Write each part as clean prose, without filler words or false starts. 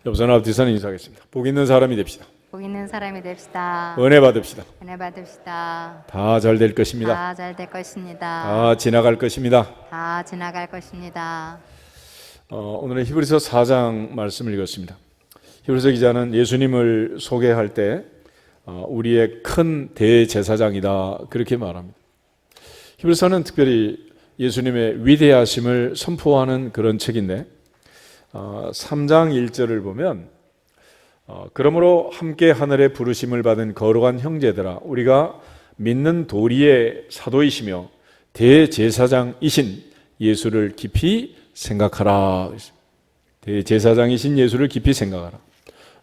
여보세요. 앞뒤서는 인사하겠습니다. 복 있는 사람이 됩시다. 복 있는 사람이 됩시다. 은혜 받읍시다. 은혜 받읍시다. 다 잘 될 것입니다. 다 잘 될 것입니다. 다 지나갈 것입니다. 다 지나갈 것입니다. 오늘은 히브리서 4장 말씀을 읽었습니다. 히브리서 기자는 예수님을 소개할 때 우리의 큰 대제사장이다 그렇게 말합니다. 히브리서는 특별히 예수님의 위대하심을 선포하는 그런 책인데 3장 1절을 보면 그러므로 함께 하늘의 부르심을 받은 거룩한 형제들아 우리가 믿는 도리의 사도이시며 대제사장이신 예수를 깊이 생각하라. 대제사장이신 예수를 깊이 생각하라.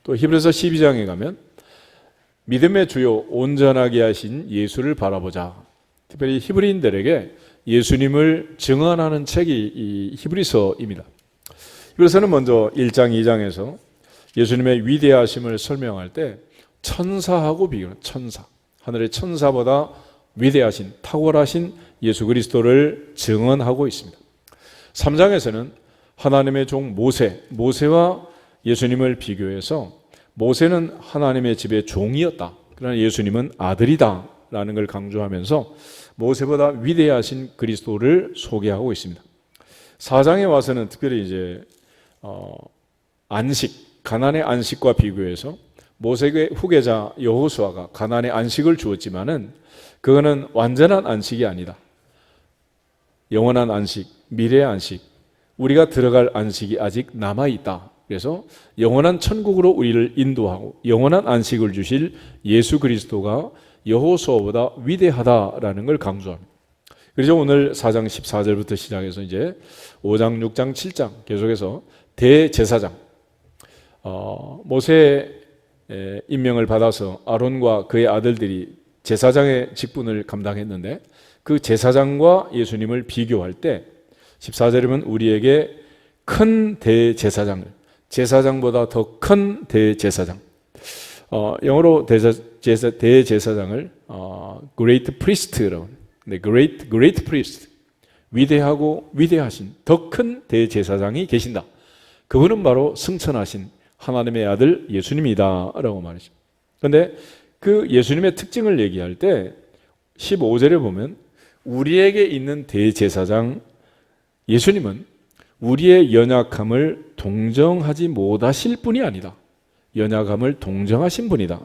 또 히브리서 12장에 가면 믿음의 주요 온전하게 하신 예수를 바라보자. 특별히 히브리인들에게 예수님을 증언하는 책이 이 히브리서입니다. 히브리서는 먼저 1장 2장에서 예수님의 위대하심을 설명할 때 천사하고 비교하는 천사, 하늘의 천사보다 위대하신 탁월하신 예수 그리스도를 증언하고 있습니다. 3장에서는 하나님의 종 모세와 예수님을 비교해서 모세는 하나님의 집의 종이었다. 그러나 예수님은 아들이다 라는 걸 강조하면서 모세보다 위대하신 그리스도를 소개하고 있습니다. 4장에 와서는 특별히 이제 안식, 가나안의 안식과 비교해서 모세의 후계자 여호수아가 가나안의 안식을 주었지만은 그거는 완전한 안식이 아니다. 영원한 안식, 미래의 안식, 우리가 들어갈 안식이 아직 남아있다. 그래서 영원한 천국으로 우리를 인도하고 영원한 안식을 주실 예수 그리스도가 여호수아보다 위대하다라는 걸 강조합니다. 그래서 오늘 4장 14절부터 시작해서 이제 5장, 6장, 7장 계속해서 대제사장 모세의 임명을 받아서 아론과 그의 아들들이 제사장의 직분을 감당했는데 그 제사장과 예수님을 비교할 때 14절이면 우리에게 큰 대제사장을 제사장보다 더 큰 대제사장 영어로 대제사장을 Great Priest라고 합니다. 네, Great Priest 위대하고 위대하신 더 큰 대제사장이 계신다. 그분은 바로 승천하신 하나님의 아들 예수님이다 라고 말이죠. 그런데 그 예수님의 특징을 얘기할 때 15절에 보면 우리에게 있는 대제사장 예수님은 우리의 연약함을 동정하지 못하실 분이 아니다. 연약함을 동정하신 분이다.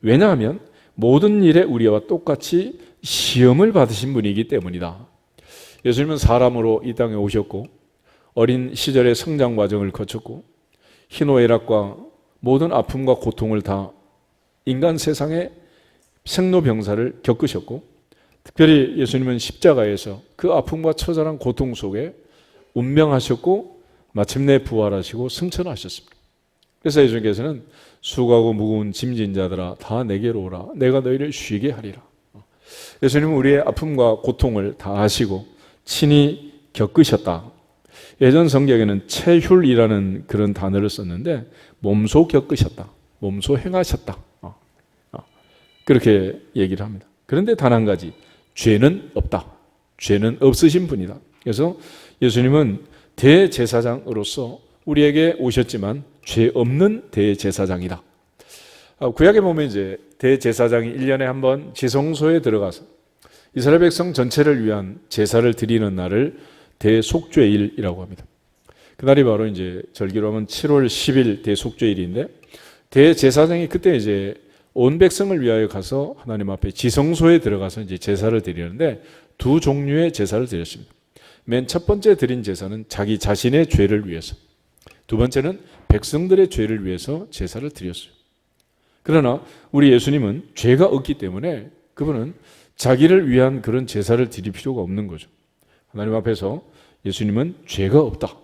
왜냐하면 모든 일에 우리와 똑같이 시험을 받으신 분이기 때문이다. 예수님은 사람으로 이 땅에 오셨고 어린 시절의 성장 과정을 거쳤고 희노애락과 모든 아픔과 고통을 다 인간 세상의 생로병사를 겪으셨고 특별히 예수님은 십자가에서 그 아픔과 처절한 고통 속에 운명하셨고 마침내 부활하시고 승천하셨습니다. 그래서 예수님께서는 수고하고 무거운 짐진 자들아 다 내게로 오라 내가 너희를 쉬게 하리라. 예수님은 우리의 아픔과 고통을 다 아시고 친히 겪으셨다. 예전 성경에는 체휼이라는 그런 단어를 썼는데 몸소 겪으셨다. 몸소 행하셨다. 그렇게 얘기를 합니다. 그런데 단 한 가지 죄는 없다. 죄는 없으신 분이다. 그래서 예수님은 대제사장으로서 우리에게 오셨지만 죄 없는 대제사장이다. 구약에 보면 이제 대제사장이 1년에 한 번 지성소에 들어가서 이스라엘 백성 전체를 위한 제사를 드리는 날을 대속죄일이라고 합니다. 그날이 바로 이제 절기로 하면 7월 10일 대속죄일인데 대제사장이 그때 이제 온 백성을 위하여 가서 하나님 앞에 지성소에 들어가서 이제 제사를 드리는데 두 종류의 제사를 드렸습니다. 맨 첫 번째 드린 제사는 자기 자신의 죄를 위해서, 두 번째는 백성들의 죄를 위해서 제사를 드렸어요. 그러나 우리 예수님은 죄가 없기 때문에 그분은 자기를 위한 그런 제사를 드릴 필요가 없는 거죠. 하나님 앞에서 예수님은 죄가 없다.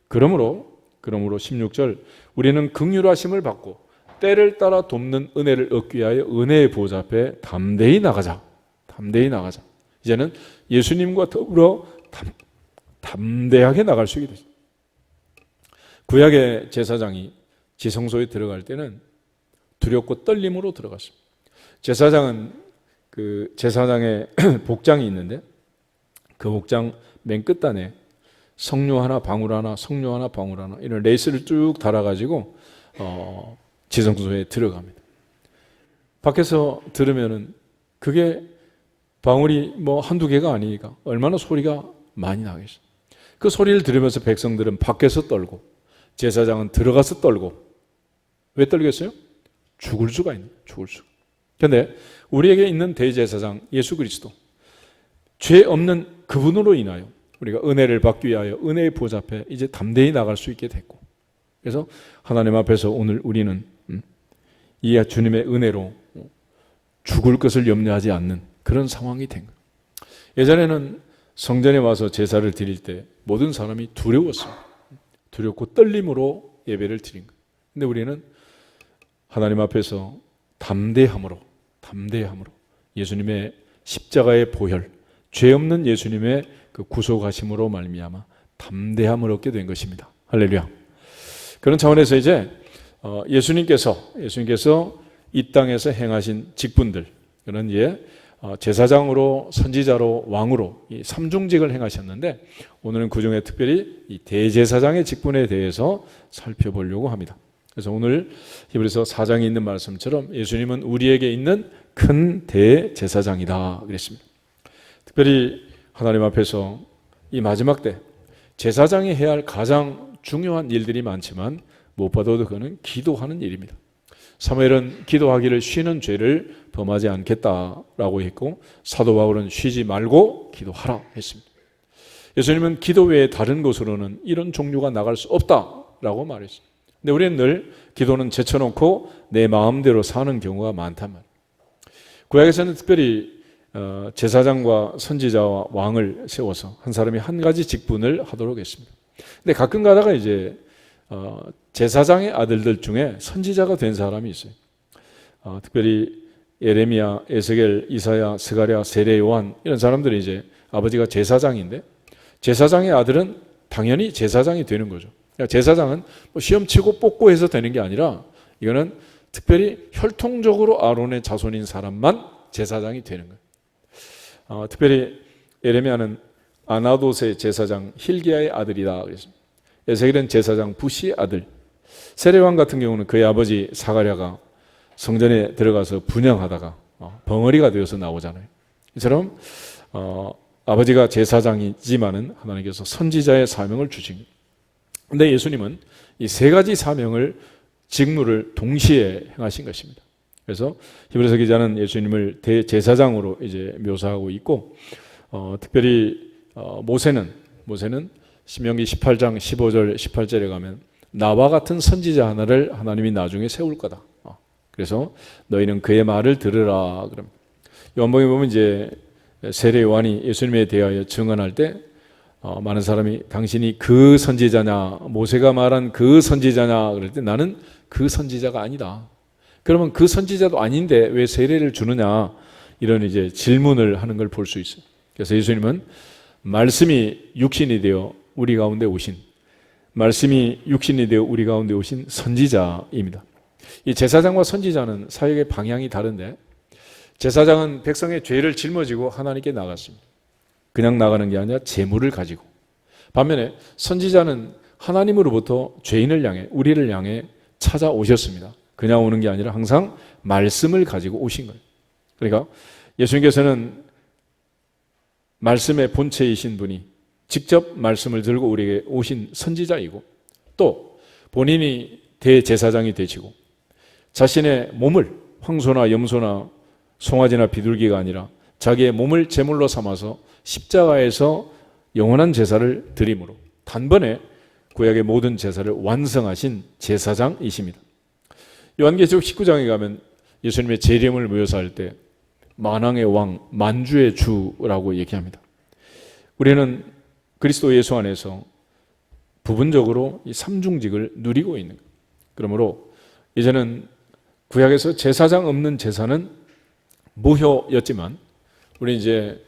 그러므로 16절 우리는 긍휼하심을 받고 때를 따라 돕는 은혜를 얻기 위하여 은혜의 보좌 앞에 담대히 나가자. 담대히 나가자. 이제는 예수님과 더불어 담대하게 나갈 수 있게 되죠. 구약의 제사장이 지성소에 들어갈 때는 두렵고 떨림으로 들어갔습니다. 제사장은 그 제사장의 복장이 있는데 그 복장 맨 끝단에 성료 하나 방울 하나 성료 하나 방울 하나 이런 레이스를 쭉 달아가지고 지성소에 들어갑니다. 밖에서 들으면은 그게 방울이 뭐 한두 개가 아니니까 얼마나 소리가 많이 나겠어요. 그 소리를 들으면서 백성들은 밖에서 떨고 제사장은 들어가서 떨고. 왜 떨겠어요? 죽을 수가 있는 거예요. 죽을 수가. 그런데 우리에게 있는 대제사장 예수 그리스도, 죄 없는 그분으로 인하여 우리가 은혜를 받기 위하여 은혜의 보좌 앞에 이제 담대히 나갈 수 있게 됐고, 그래서 하나님 앞에서 오늘 우리는 이 주님의 은혜로 죽을 것을 염려하지 않는 그런 상황이 된 거예요. 예전에는 성전에 와서 제사를 드릴 때 모든 사람이 두려웠어요. 두렵고 떨림으로 예배를 드린 거예요. 근데 우리는 하나님 앞에서 담대함으로 예수님의 십자가의 보혈, 죄 없는 예수님의 그 구속하심으로 말미암아 담대함을 얻게 된 것입니다. 할렐루야. 그런 차원에서 이제 예수님께서 이 땅에서 행하신 직분들, 그런 제사장으로, 선지자로, 왕으로 이 삼중직을 행하셨는데, 오늘은 그 중에 특별히 이 대제사장의 직분에 대해서 살펴보려고 합니다. 그래서 오늘 히브리서 4장에 있는 말씀처럼 예수님은 우리에게 있는 큰 대제사장이다 그랬습니다. 특별히 하나님 앞에서 이 마지막 때 제사장이 해야 할 가장 중요한 일들이 많지만 무엇보다도 그거는 기도하는 일입니다. 사무엘은 기도하기를 쉬는 죄를 범하지 않겠다라고 했고, 사도 바울은 쉬지 말고 기도하라 했습니다. 예수님은 기도 외에 다른 곳으로는 이런 종류가 나갈 수 없다라고 말했습니다. 근데 우리는 늘 기도는 제쳐놓고 내 마음대로 사는 경우가 많단 말이에요. 구약에서는 특별히 제사장과 선지자와 왕을 세워서 한 사람이 한 가지 직분을 하도록 했습니다. 근데 가끔 가다가 이제 제사장의 아들들 중에 선지자가 된 사람이 있어요. 특별히 예레미야, 에스겔, 이사야, 스가랴, 세례, 요한 이런 사람들이 이제 아버지가 제사장인데, 제사장의 아들은 당연히 제사장이 되는 거죠. 그러니까 제사장은 뭐 시험 치고 뽑고 해서 되는 게 아니라 이거는 특별히 혈통적으로 아론의 자손인 사람만 제사장이 되는 거예요. 특별히 예레미야는 아나돗의 제사장 힐기야의 아들이다 그랬습니다. 에스겔은 제사장 부시의 아들. 세례요한 같은 경우는 그의 아버지 사가랴가 성전에 들어가서 분향하다가 벙어리가 되어서 나오잖아요. 이처럼 아버지가 제사장이지만은 하나님께서 선지자의 사명을 주신 거예요. 그런데 예수님은 이 세 가지 사명을, 직무를 동시에 행하신 것입니다. 그래서 히브리서 기자는 예수님을 대제사장으로 이제 묘사하고 있고, 특별히 모세는 신명기 18장 15절 18절에 가면 나와 같은 선지자 하나를 하나님이 나중에 세울 거다. 그래서 너희는 그의 말을 들으라. 그럼 요한복음에 보면 이제 세례 요한이 예수님에 대하여 증언할 때 많은 사람이 당신이 그 선지자냐, 모세가 말한 그 선지자냐 그럴 때 나는 그 선지자가 아니다. 그러면 그 선지자도 아닌데 왜 세례를 주느냐, 이런 이제 질문을 하는 걸 볼 수 있어요. 그래서 예수님은 말씀이 육신이 되어 우리 가운데 오신, 말씀이 육신이 되어 우리 가운데 오신 선지자입니다. 이 제사장과 선지자는 사역의 방향이 다른데, 제사장은 백성의 죄를 짊어지고 하나님께 나갔습니다. 그냥 나가는 게 아니라 재물을 가지고. 반면에 선지자는 하나님으로부터 죄인을 향해, 우리를 향해 찾아오셨습니다. 그냥 오는 게 아니라 항상 말씀을 가지고 오신 거예요. 그러니까 예수님께서는 말씀의 본체이신 분이 직접 말씀을 들고 우리에게 오신 선지자이고, 또 본인이 대제사장이 되시고 자신의 몸을 황소나 염소나 송아지나 비둘기가 아니라 자기의 몸을 제물로 삼아서 십자가에서 영원한 제사를 드림으로 단번에 구약의 모든 제사를 완성하신 제사장이십니다. 요한계시록 19장에 가면 예수님의 재림을 묘사할 때 만왕의 왕, 만주의 주라고 얘기합니다. 우리는 그리스도 예수 안에서 부분적으로 이 삼중직을 누리고 있는 거예요. 그러므로 이제는 구약에서 제사장 없는 제사는 무효였지만, 우리 이제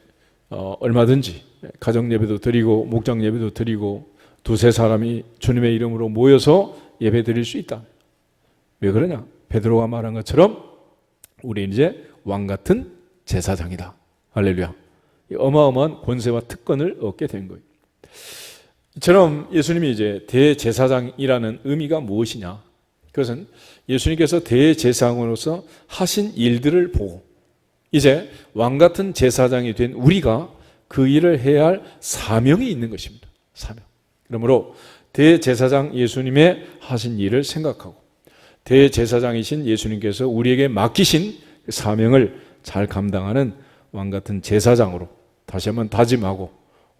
얼마든지 가정 예배도 드리고 목장 예배도 드리고 두세 사람이 주님의 이름으로 모여서 예배 드릴 수 있다. 왜 그러냐? 베드로가 말한 것처럼 우리 이제 왕 같은 제사장이다. 할렐루야. 어마어마한 권세와 특권을 얻게 된 거예요. 이처럼 예수님이 이제 대제사장이라는 의미가 무엇이냐? 그것은 예수님께서 대제사장으로서 하신 일들을 보고 이제 왕같은 제사장이 된 우리가 그 일을 해야 할 사명이 있는 것입니다. 사명. 그러므로 대제사장 예수님의 하신 일을 생각하고 대제사장이신 예수님께서 우리에게 맡기신 그 사명을 잘 감당하는 왕같은 제사장으로 다시 한번 다짐하고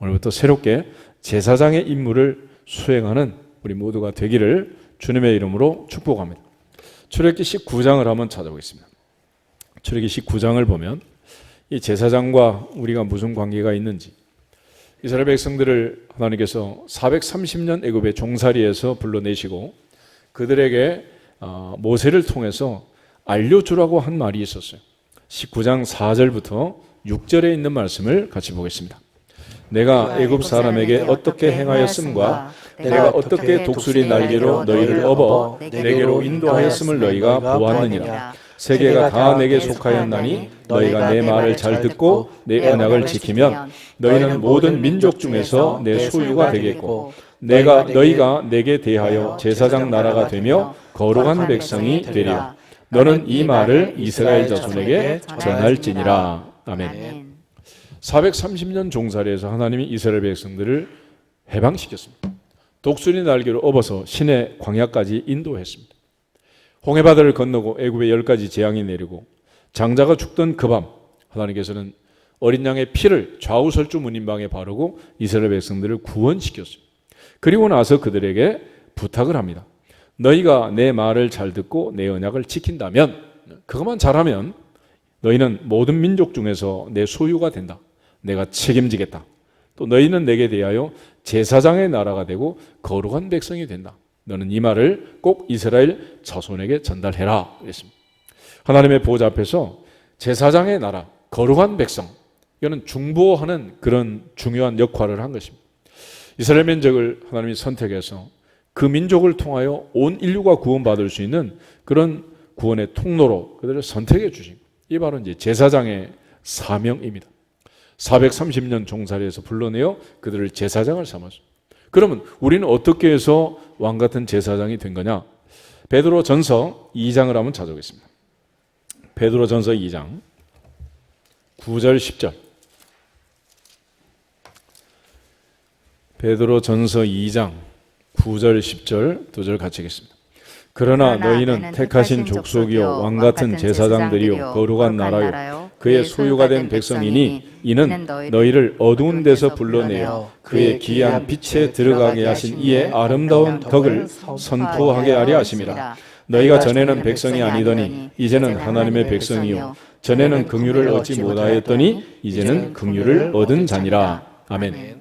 오늘부터 새롭게 제사장의 임무를 수행하는 우리 모두가 되기를 주님의 이름으로 축복합니다. 출애굽기 19장을 한번 찾아보겠습니다. 출애굽기 19장을 보면 이 제사장과 우리가 무슨 관계가 있는지, 이스라엘 백성들을 하나님께서 430년 애굽의 종살이에서 불러내시고 그들에게 모세를 통해서 알려주라고 한 말이 있었어요. 19장 4절부터 6절에 있는 말씀을 같이 보겠습니다. 내가 애굽 사람에게 어떻게 행하였음과 내가 어떻게 독수리 날개로 너희를 업어 내게로 인도하였음을 너희가 보았느니라. 세계가 다 내게 속하였나니 너희가 내 말을 잘 듣고 내 언약을 지키면 너희는 모든 민족 중에서 내 소유가 되겠고 너희가 내게 대하여 제사장 나라가 되며 거룩한 백성이 되리라. 너는 이 말을 이스라엘 자손에게 전할지니라. 아멘. 430년 종살이에서 하나님이 이스라엘 백성들을 해방시켰습니다. 독수리 날개로 업어서 신의 광야까지 인도했습니다. 홍해바다를 건너고 애굽에 10가지 재앙이 내리고 장자가 죽던 그 밤 하나님께서는 어린 양의 피를 좌우설주 문인방에 바르고 이스라엘 백성들을 구원시켰어요. 그리고 나서 그들에게 부탁을 합니다. 너희가 내 말을 잘 듣고 내 언약을 지킨다면, 그것만 잘하면 너희는 모든 민족 중에서 내 소유가 된다. 내가 책임지겠다. 또 너희는 내게 대하여 제사장의 나라가 되고 거룩한 백성이 된다. 너는 이 말을 꼭 이스라엘 자손에게 전달해라. 그랬습니다. 하나님의 보좌 앞에서 제사장의 나라, 거룩한 백성, 이거는 중보하는 그런 중요한 역할을 한 것입니다. 이스라엘 민족을 하나님이 선택해서 그 민족을 통하여 온 인류가 구원받을 수 있는 그런 구원의 통로로 그들을 선택해 주신 거예요. 이 바로 이제 제사장의 사명입니다. 430년 종살이에서 불러내어 그들을 제사장을 삼았어요. 그러면 우리는 어떻게 해서 왕같은 제사장이 된 거냐? 베드로전서 2장을 한번 찾아보겠습니다. 베드로전서 2장 9절 10절. 베드로전서 2장 9절 10절 두 절 같이 읽겠습니다. 그러나 너희는 택하신 족속이요 왕같은 제사장들이요 거룩한 나라요 그의 소유가 된 백성이니 이는 너희를 어두운 데서 불러내어 그의 기이한 빛에 들어가게 하신 이의 아름다운 덕을 선포하게 하려 하심이라. 너희가 전에는 백성이 아니더니 이제는 하나님의 백성이요 전에는 긍휼을 얻지 못하였더니 이제는 긍휼을 얻은 자니라. 아멘.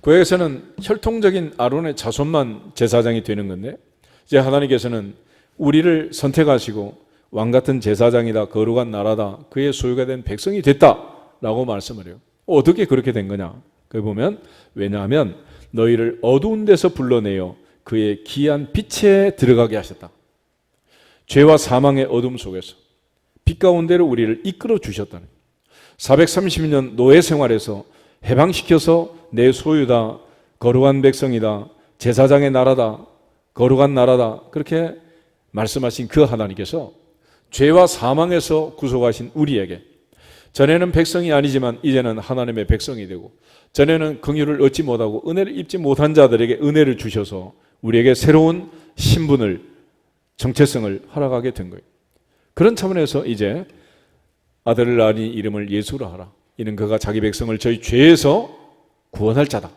구약에서는 혈통적인 아론의 자손만 제사장이 되는 건데 이제 하나님께서는 우리를 선택하시고 왕같은 제사장이다, 거룩한 나라다, 그의 소유가 된 백성이 됐다라고 말씀을 해요. 어떻게 그렇게 된 거냐? 그 보면 왜냐하면 너희를 어두운 데서 불러내어 그의 기이한 빛에 들어가게 하셨다. 죄와 사망의 어둠 속에서 빛 가운데로 우리를 이끌어 주셨다는 거예요. 430년 노예 생활에서 해방시켜서 내 소유다, 거룩한 백성이다, 제사장의 나라다, 거룩한 나라다 그렇게 말씀하신 그 하나님께서 죄와 사망에서 구속하신 우리에게 전에는 백성이 아니지만 이제는 하나님의 백성이 되고 전에는 긍휼을 얻지 못하고 은혜를 입지 못한 자들에게 은혜를 주셔서 우리에게 새로운 신분을, 정체성을 허락하게 된 거예요. 그런 차원에서 이제 아들을 낳으니 이름을 예수라 하라. 이는 그가 자기 백성을 저희 죄에서 구원할 자다.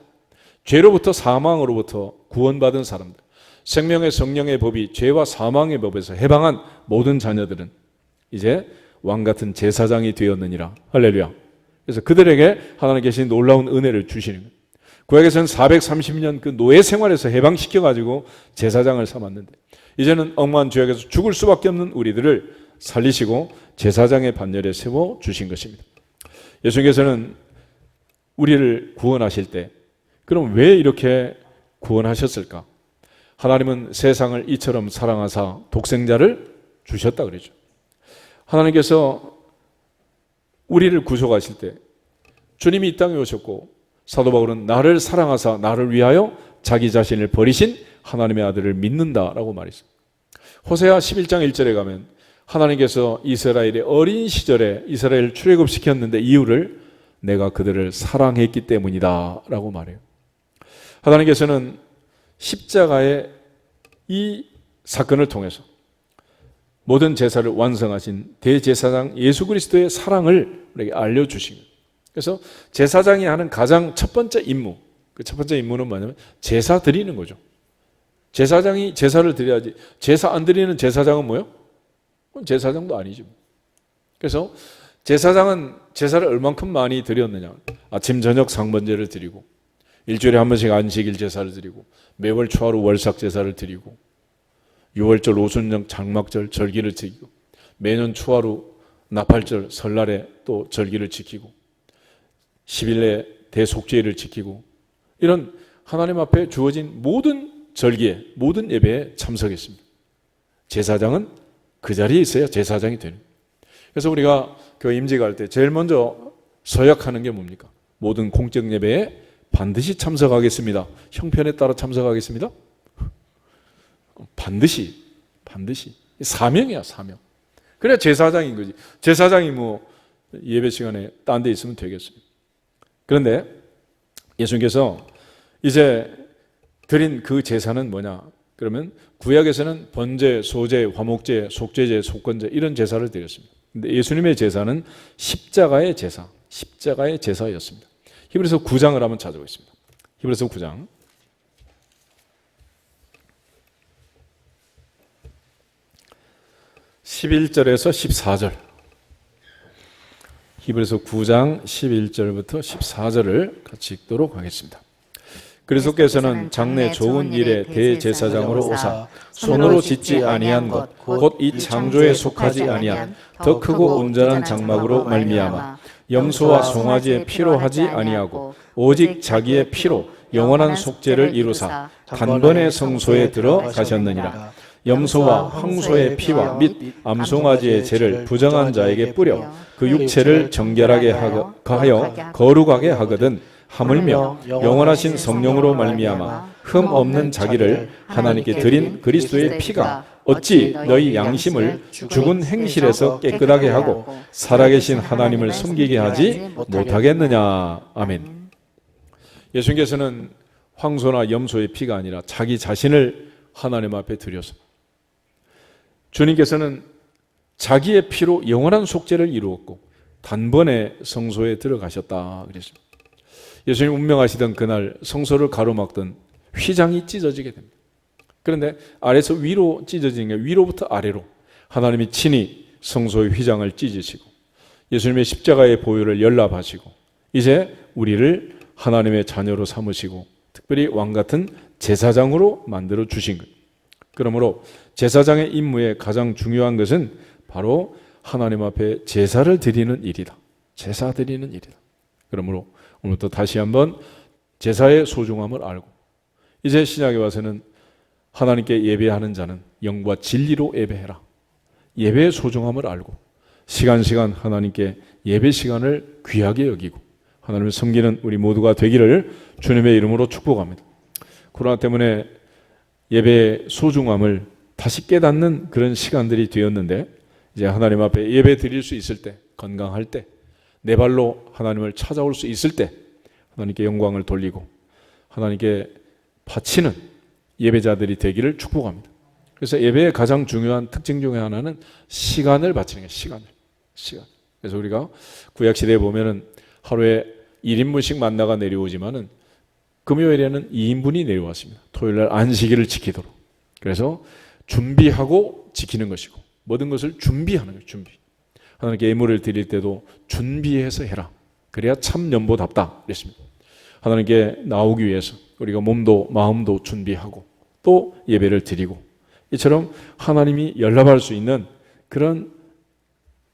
죄로부터 사망으로부터 구원받은 사람들, 생명의 성령의 법이 죄와 사망의 법에서 해방한 모든 자녀들은 이제 왕같은 제사장이 되었느니라. 할렐루야. 그래서 그들에게 하나님께서 놀라운 은혜를 주시는 거예요. 구약에서는 430년 그 노예 생활에서 해방시켜가지고 제사장을 삼았는데 이제는 억만한 죄악에서 죽을 수밖에 없는 우리들을 살리시고 제사장의 반열에 세워주신 것입니다. 예수님께서는 우리를 구원하실 때 그럼 왜 이렇게 구원하셨을까? 하나님은 세상을 이처럼 사랑하사 독생자를 주셨다 그러죠. 하나님께서 우리를 구속하실 때 주님이 이 땅에 오셨고 사도 바울은 나를 사랑하사 나를 위하여 자기 자신을 버리신 하나님의 아들을 믿는다라고 말했습니다. 호세아 11장 1절에 가면 하나님께서 이스라엘의 어린 시절에 이스라엘을 출애굽시켰는데 이유를 내가 그들을 사랑했기 때문이다 라고 말해요. 하나님께서는 십자가의 이 사건을 통해서 모든 제사를 완성하신 대제사장 예수 그리스도의 사랑을 우리에게 알려주신 거예요. 그래서 제사장이 하는 가장 첫 번째 임무, 그 첫 번째 임무는 뭐냐면 제사 드리는 거죠. 제사장이 제사를 드려야지. 제사 안 드리는 제사장은 뭐예요? 그건 제사장도 아니죠. 그래서 제사장은 제사를 얼만큼 많이 드렸느냐. 아침 저녁 상번제를 드리고 일주일에 한 번씩 안식일 제사를 드리고 매월 초하루 월삭 제사를 드리고 6월절 오순절 장막절 절기를 지키고 매년 초하루 나팔절 설날에 또 절기를 지키고 10일에 대속죄를 지키고 이런 하나님 앞에 주어진 모든 절기에 모든 예배에 참석했습니다. 제사장은 그 자리에 있어야 제사장이 되는 거예요. 그래서 우리가 교회 임직할 때 제일 먼저 서약하는 게 뭡니까? 모든 공적 예배에 반드시 참석하겠습니다. 형편에 따라 참석하겠습니다. 반드시 사명이야, 사명. 그래야 제사장인 거지. 제사장이 뭐 예배 시간에 딴 데 있으면 되겠습니다. 그런데 예수님께서 이제 드린 그 제사는 뭐냐? 그러면 구약에서는 번제, 소제, 화목제, 속죄제, 속건제 이런 제사를 드렸습니다. 근데 예수님의 제사는 십자가의 제사, 십자가의 제사였습니다. 히브리서 9장을 한번 찾아보겠습니다. 히브리서 9장 11절에서 14절. 히브리서 9장 11절부터 14절을 같이 읽도록 하겠습니다. 그리스도께서는 장래 좋은 일에 대제사장으로 오사 손으로 짓지 아니한 것 곧 이 창조에 속하지 아니한 더 크고 온전한 장막으로 말미암아 염소와 송아지의 피로 하지 아니하고 오직 자기의 피로 영원한 속죄를 이루사 단번에 성소에 들어가셨느니라. 염소와 황소의 피와 및 암송아지의 죄를 부정한 자에게 뿌려 그 육체를 정결하게 하여 거룩하게 하거든 하물며 영원하신 성령으로 말미암아 흠 없는 자기를 하나님께 드린 그리스도의 피가 어찌 너희 양심을 죽은 행실에서 깨끗하게 하고 살아계신 하나님을 섬기게 하지 못하겠느냐. 아멘. 예수님께서는 황소나 염소의 피가 아니라 자기 자신을 하나님 앞에 드려서 주님께서는 자기의 피로 영원한 속죄를 이루었고 단번에 성소에 들어가셨다 그랬습니다. 예수님 운명하시던 그날 성소를 가로막던 휘장이 찢어지게 됩니다. 그런데 아래에서 위로 찢어지는 게 위로부터 아래로 하나님이 친히 성소의 휘장을 찢으시고 예수님의 십자가의 보혈을 연락하시고 이제 우리를 하나님의 자녀로 삼으시고 특별히 왕같은 제사장으로 만들어 주신 거예요. 그러므로 제사장의 임무의 가장 중요한 것은 바로 하나님 앞에 제사를 드리는 일이다. 제사 드리는 일이다. 그러므로 오늘부터 다시 한번 제사의 소중함을 알고 이제 신약에 와서는 하나님께 예배하는 자는 영과 진리로 예배해라. 예배의 소중함을 알고 시간 하나님께 예배 시간을 귀하게 여기고 하나님을 섬기는 우리 모두가 되기를 주님의 이름으로 축복합니다. 코로나 때문에 예배의 소중함을 다시 깨닫는 그런 시간들이 되었는데 이제 하나님 앞에 예배 드릴 수 있을 때, 건강할 때, 내 발로 하나님을 찾아올 수 있을 때 하나님께 영광을 돌리고 하나님께 바치는 예배자들이 되기를 축복합니다. 그래서 예배의 가장 중요한 특징 중에 하나는 시간을 바치는 거예요. 시간. 그래서 우리가 구약시대에 보면은 하루에 1인분씩 만나가 내려오지만은 금요일에는 2인분이 내려왔습니다. 토요일날 안식일을 지키도록. 그래서 준비하고 지키는 것이고 모든 것을 준비하는 거예요. 준비. 하나님께 예물을 드릴 때도 준비해서 해라. 그래야 참 연보답다 그랬습니다. 하나님께 나오기 위해서 우리가 몸도 마음도 준비하고 또 예배를 드리고 이처럼 하나님이 연락할 수 있는 그런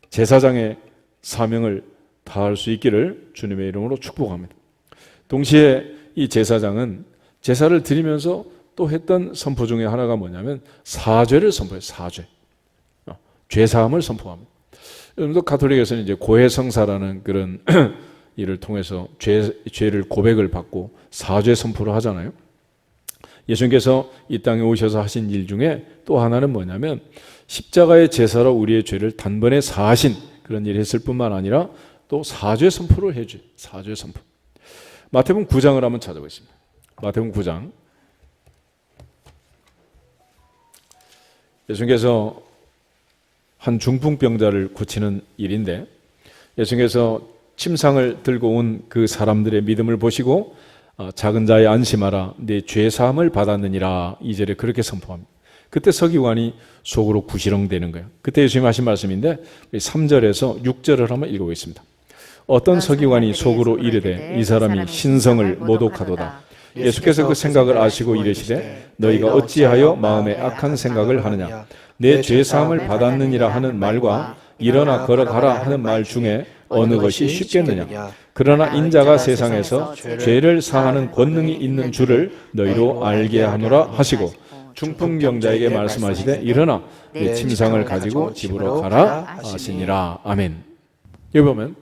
제사장의 사명을 다할 수 있기를 주님의 이름으로 축복합니다. 동시에 이 제사장은 제사를 드리면서 또 했던 선포 중에 하나가 뭐냐면 사죄를 선포해요. 사죄. 죄사함을 선포합니다. 여러분도 가톨릭에서는 이제 고해성사라는 그런 이를 통해서 죄를 고백을 받고 사죄 선포를 하잖아요. 예수님께서 이 땅에 오셔서 하신 일 중에 또 하나는 뭐냐면 십자가의 제사로 우리의 죄를 단번에 사하신 그런 일을 했을 뿐만 아니라 또 사죄 선포를 해줘요. 사죄 선포. 마태복음 9장을 한번 찾아보겠습니다. 마태복음 9장. 예수님께서 한 중풍병자를 고치는 일인데 예수님께서 침상을 들고 온 그 사람들의 믿음을 보시고 작은 자의 안심하라 내 죄사함을 받았느니라 2절에 그렇게 선포합니다. 그때 서기관이 속으로 구시렁대는 거예요. 그때 예수님이 하신 말씀인데 3절에서 6절을 한번 읽어보겠습니다. 어떤 서기관이 속으로 이르되 이 사람이 신성을 모독하도다. 예수께서 그 생각을 아시고 이르시되 너희가 어찌하여 마음에 악한 생각을 하느냐 내 죄사함을 받았느니라 하는 말과 일어나 걸어가라 하는 말 중에 어느 것이 쉽겠느냐 그러나 인자가 세상에서 죄를 사하는 권능이 있는 줄을 너희로 알게 하노라 하시고 중풍병자에게 말씀하시되 일어나 내 침상을 가지고 집으로 가라 하시니라. 아멘. 여기 보면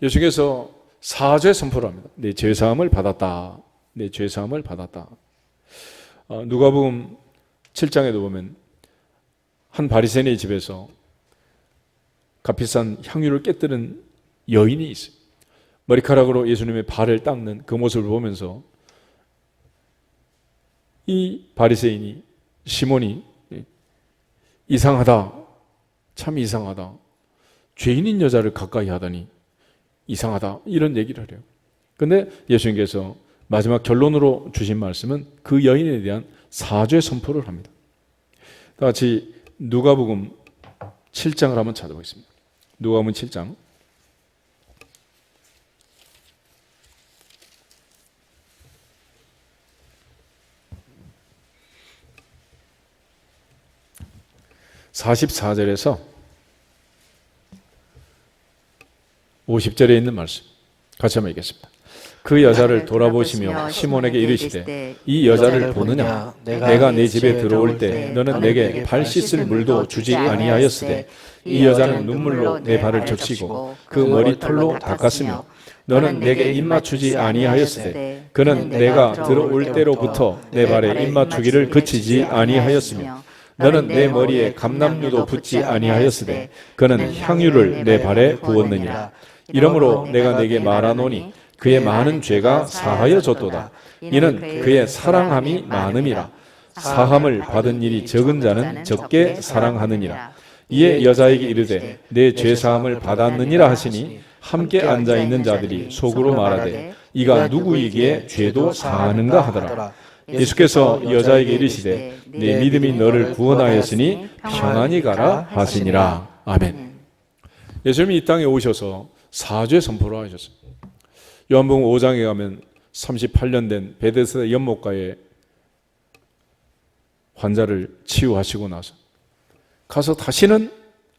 예수께서 사죄 선포를 합니다. 내 죄사함을 받았다. 내 죄사함을 받았다. 누가복음 7장에도 보면 한 바리새인의 집에서 값비싼 향유를 깨뜨린 여인이 있어요. 머리카락으로 예수님의 발을 닦는 그 모습을 보면서 이 바리새인이 시몬이 이상하다. 참 이상하다. 죄인인 여자를 가까이 하다니 이상하다. 이런 얘기를 하래요. 그런데 예수님께서 마지막 결론으로 주신 말씀은 그 여인에 대한 사죄 선포를 합니다. 다 같이 누가복음 7장을 한번 찾아보겠습니다. 누가복음 7장. (44절에서) 50절에 있는 말씀 같이 한번 읽겠습니다. 그 여자를 돌아보시며 시몬에게 이르시되 이 여자를 보느냐 내가 내 집에 들어올 때 너는 내게 발 씻을 물도 주지 아니하였으되 이 여자는 눈물로 내 발을 적시고 그 머리털로 닦았으며 너는 내게 입맞추지 아니하였으되 그는 내가 들어올 때로부터 내 발에 입맞추기를 그치지 아니하였으며 너는 내 머리에 감람류도 붓지 아니하였으되 그는 향유를 내 발에 부었느니라. 이러므로 내가 내게 말하노니 그의 많은 죄가 사하여졌도다. 이는 그의 사랑함이 많음이라. 사함을 받은 일이 적은 자는 적게 사랑하느니라. 이에 여자에게 이르되 내 죄사함을 받았느니라 하시니 함께 앉아있는 자들이 속으로 말하되 이가 누구이기에 죄도 사하는가 하더라. 예수께서 여자에게 이르시되 내 믿음이 너를 구원하였으니 평안히 가라 하시니라. 아멘. 예수님이 이 땅에 오셔서 사죄 선포를 하셨어요. 요한복음 5장에 가면 38년 된 베데스다 연못가에 환자를 치유하시고 나서 가서 다시는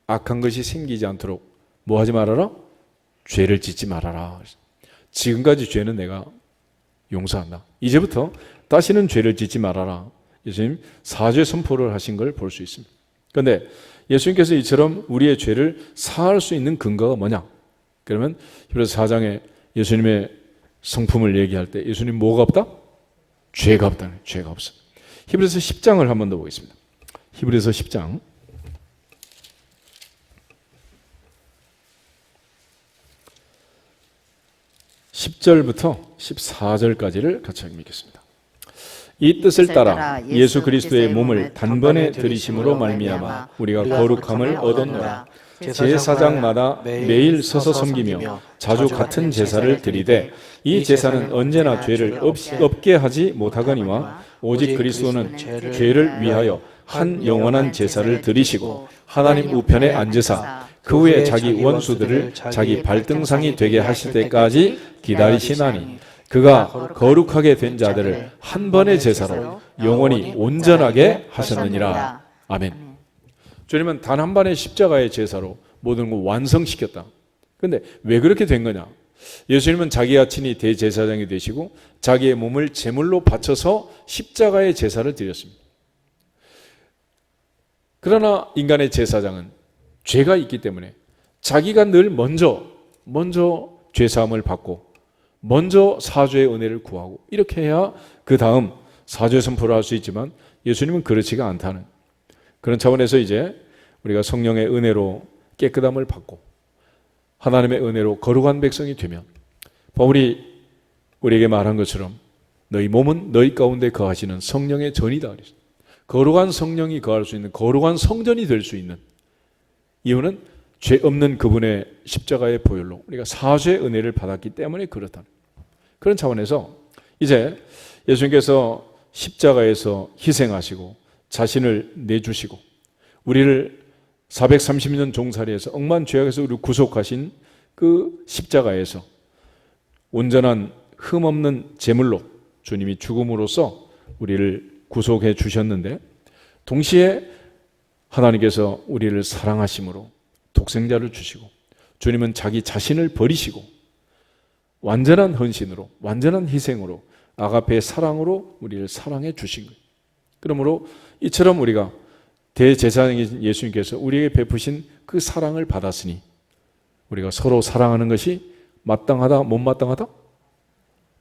악한 것이 생기지 않도록 뭐 하지 말아라? 죄를 짓지 말아라. 지금까지 죄는 내가 용서한다. 이제부터 다시는 죄를 짓지 말아라. 예수님 사죄 선포를 하신 걸 볼 수 있습니다. 그런데 예수님께서 이처럼 우리의 죄를 사할 수 있는 근거가 뭐냐? 그러면 히브리서 4장에 예수님의 성품을 얘기할 때 예수님 뭐가 없다? 죄가 없다. 죄가 없어. 히브리서 10장을 한 번 더 보겠습니다. 히브리서 10장 10절부터 14절까지를 같이 읽겠습니다. 이 뜻을 따라 예수 그리스도의 몸을 단번에 들이심으로 말미암아 우리가 거룩함을 얻었노라. 제사장마다 매일 서서 섬기며 자주 같은 제사를 드리되 이 제사는 언제나 죄를 없게 하지 못하거니와 오직 그리스도는 죄를 위하여 한 영원한 제사를 드리시고 하나님 우편에 앉으사 그 후에 자기 원수들을 자기 발등상이 되게 하실 때까지 기다리시나니 그가 거룩하게 된 자들을 한 번의 제사로 영원히 온전하게 하셨느니라. 아멘. 주님은 단 한 번의 십자가의 제사로 모든 걸 완성시켰다. 그런데 왜 그렇게 된 거냐? 예수님은 자기가 친히 대제사장이 되시고 자기의 몸을 제물로 바쳐서 십자가의 제사를 드렸습니다. 그러나 인간의 제사장은 죄가 있기 때문에 자기가 늘 먼저 죄사함을 받고 먼저 사죄의 은혜를 구하고 이렇게 해야 그 다음 사죄 선포를 할 수 있지만 예수님은 그렇지가 않다는 그런 차원에서 이제 우리가 성령의 은혜로 깨끗함을 받고 하나님의 은혜로 거룩한 백성이 되면 바울이 우리에게 말한 것처럼 너희 몸은 너희 가운데 거하시는 성령의 전이다. 거룩한 성령이 거할 수 있는 거룩한 성전이 될 수 있는 이유는 죄 없는 그분의 십자가의 보혈로 우리가 사죄의 은혜를 받았기 때문에 그렇다. 그런 차원에서 이제 예수님께서 십자가에서 희생하시고 자신을 내주시고 우리를 430년 종살이에서 억만 죄악에서 우리를 구속하신 그 십자가에서 온전한 흠없는 제물로 주님이 죽음으로써 우리를 구속해 주셨는데 동시에 하나님께서 우리를 사랑하심으로 독생자를 주시고 주님은 자기 자신을 버리시고 완전한 헌신으로 완전한 희생으로 아가페의 사랑으로 우리를 사랑해 주신 거예요. 그러므로 이처럼 우리가 대제사장이신 예수님께서 우리에게 베푸신 그 사랑을 받았으니 우리가 서로 사랑하는 것이 마땅하다 못 마땅하다?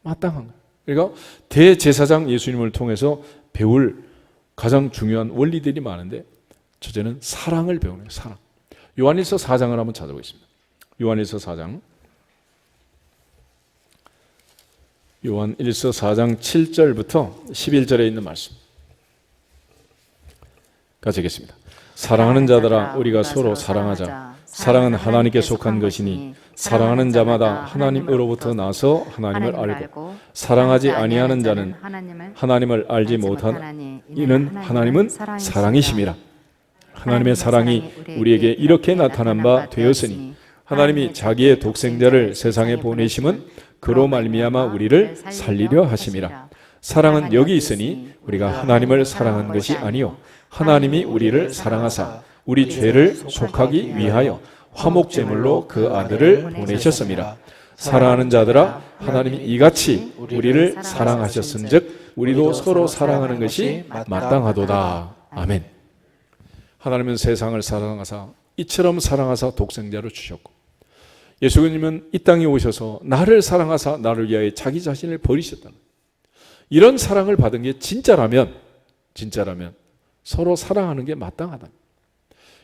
마땅한 거예요. 그러니까 대제사장 예수님을 통해서 배울 가장 중요한 원리들이 많은데 첫째는 사랑을 배우는 거예요. 사랑. 요한일서 4장을 한번 찾아보겠습니다. 요한일서 4장 요한일서 4장 7절부터 11절에 있는 말씀 같이 읽겠습니다. 사랑하는 자들아 우리가 서로 사랑하자. 사랑은 하나님께 속한 것이니 사랑하는 자마다 하나님으로부터 나서 하나님을 알고 사랑하지 아니하는 자는 하나님을 알지 못한 이는 하나님은 사랑이심이라. 하나님의 사랑이 우리에게 이렇게 나타난 바 되었으니 하나님이 자기의 독생자를 세상에 보내심은 그로 말미암아 우리를 살리려 하심이라. 사랑은 여기 있으니 우리가 하나님을 사랑한 것이 아니요 하나님이 우리를 사랑하사 우리 죄를 속하기 위하여 화목제물로 그 아들을 보내셨습니다. 사랑하는 자들아 하나님이 이같이 우리를 사랑하셨은즉 우리도 서로 사랑하는 것이 마땅하도다. 아멘. 하나님은 세상을 사랑하사 이처럼 사랑하사 독생자를 주셨고 예수님은 이 땅에 오셔서 나를 사랑하사 나를 위하여 자기 자신을 버리셨다. 이런 사랑을 받은 게 진짜라면 서로 사랑하는 게 마땅하다.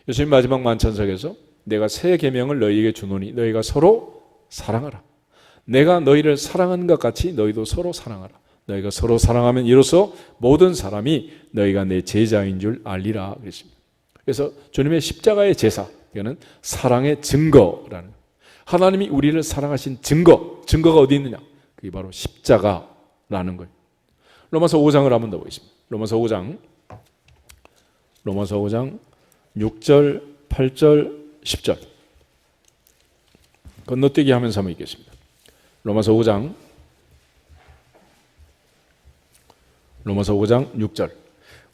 예수님 마지막 만찬석에서 내가 새 계명을 너희에게 주노니 너희가 서로 사랑하라. 내가 너희를 사랑한 것 같이 너희도 서로 사랑하라. 너희가 서로 사랑하면 이로써 모든 사람이 너희가 내 제자인 줄 알리라 그랬습니다. 그래서 주님의 십자가의 제사, 이거는 사랑의 증거라는 거예요. 하나님이 우리를 사랑하신 증거가 어디 있느냐? 그게 바로 십자가라는 거예요. 로마서 5장을 한번 더 보겠습니다. 로마서 5장 6절, 8절, 10절 건너뛰기 하면서 한번 읽겠습니다. 로마서 5장 6절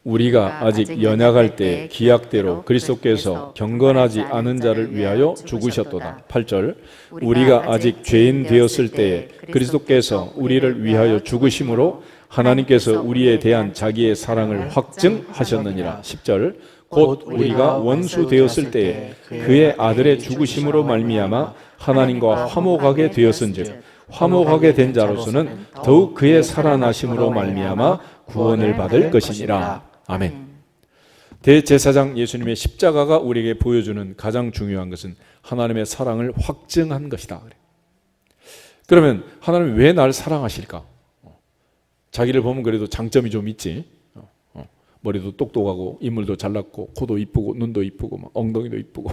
우리가 아직 연약할 때 기약대로 그리스도께서 경건하지 않은 자를 위하여 죽으셨도다. 8절 우리가 아직 죄인 되었을 때에 그리스도께서 우리를 위하여 죽으심으로 하나님께서 우리에 대한 자기의 사랑을 확증하셨느니라. 10절 곧 우리가 원수 되었을 때에 그의 아들의 죽으심으로 말미암아 하나님과 화목하게 되었은즉 화목하게 된 자로서는 더욱 그의 살아나심으로 말미암아 구원을 받을 것이니라. 아멘. 대제사장 예수님의 십자가가 우리에게 보여주는 가장 중요한 것은 하나님의 사랑을 확증한 것이다. 그러면 하나님은 왜 날 사랑하실까? 자기를 보면 그래도 장점이 좀 있지. 머리도 똑똑하고 인물도 잘났고 코도 이쁘고 눈도 이쁘고 막 엉덩이도 이쁘고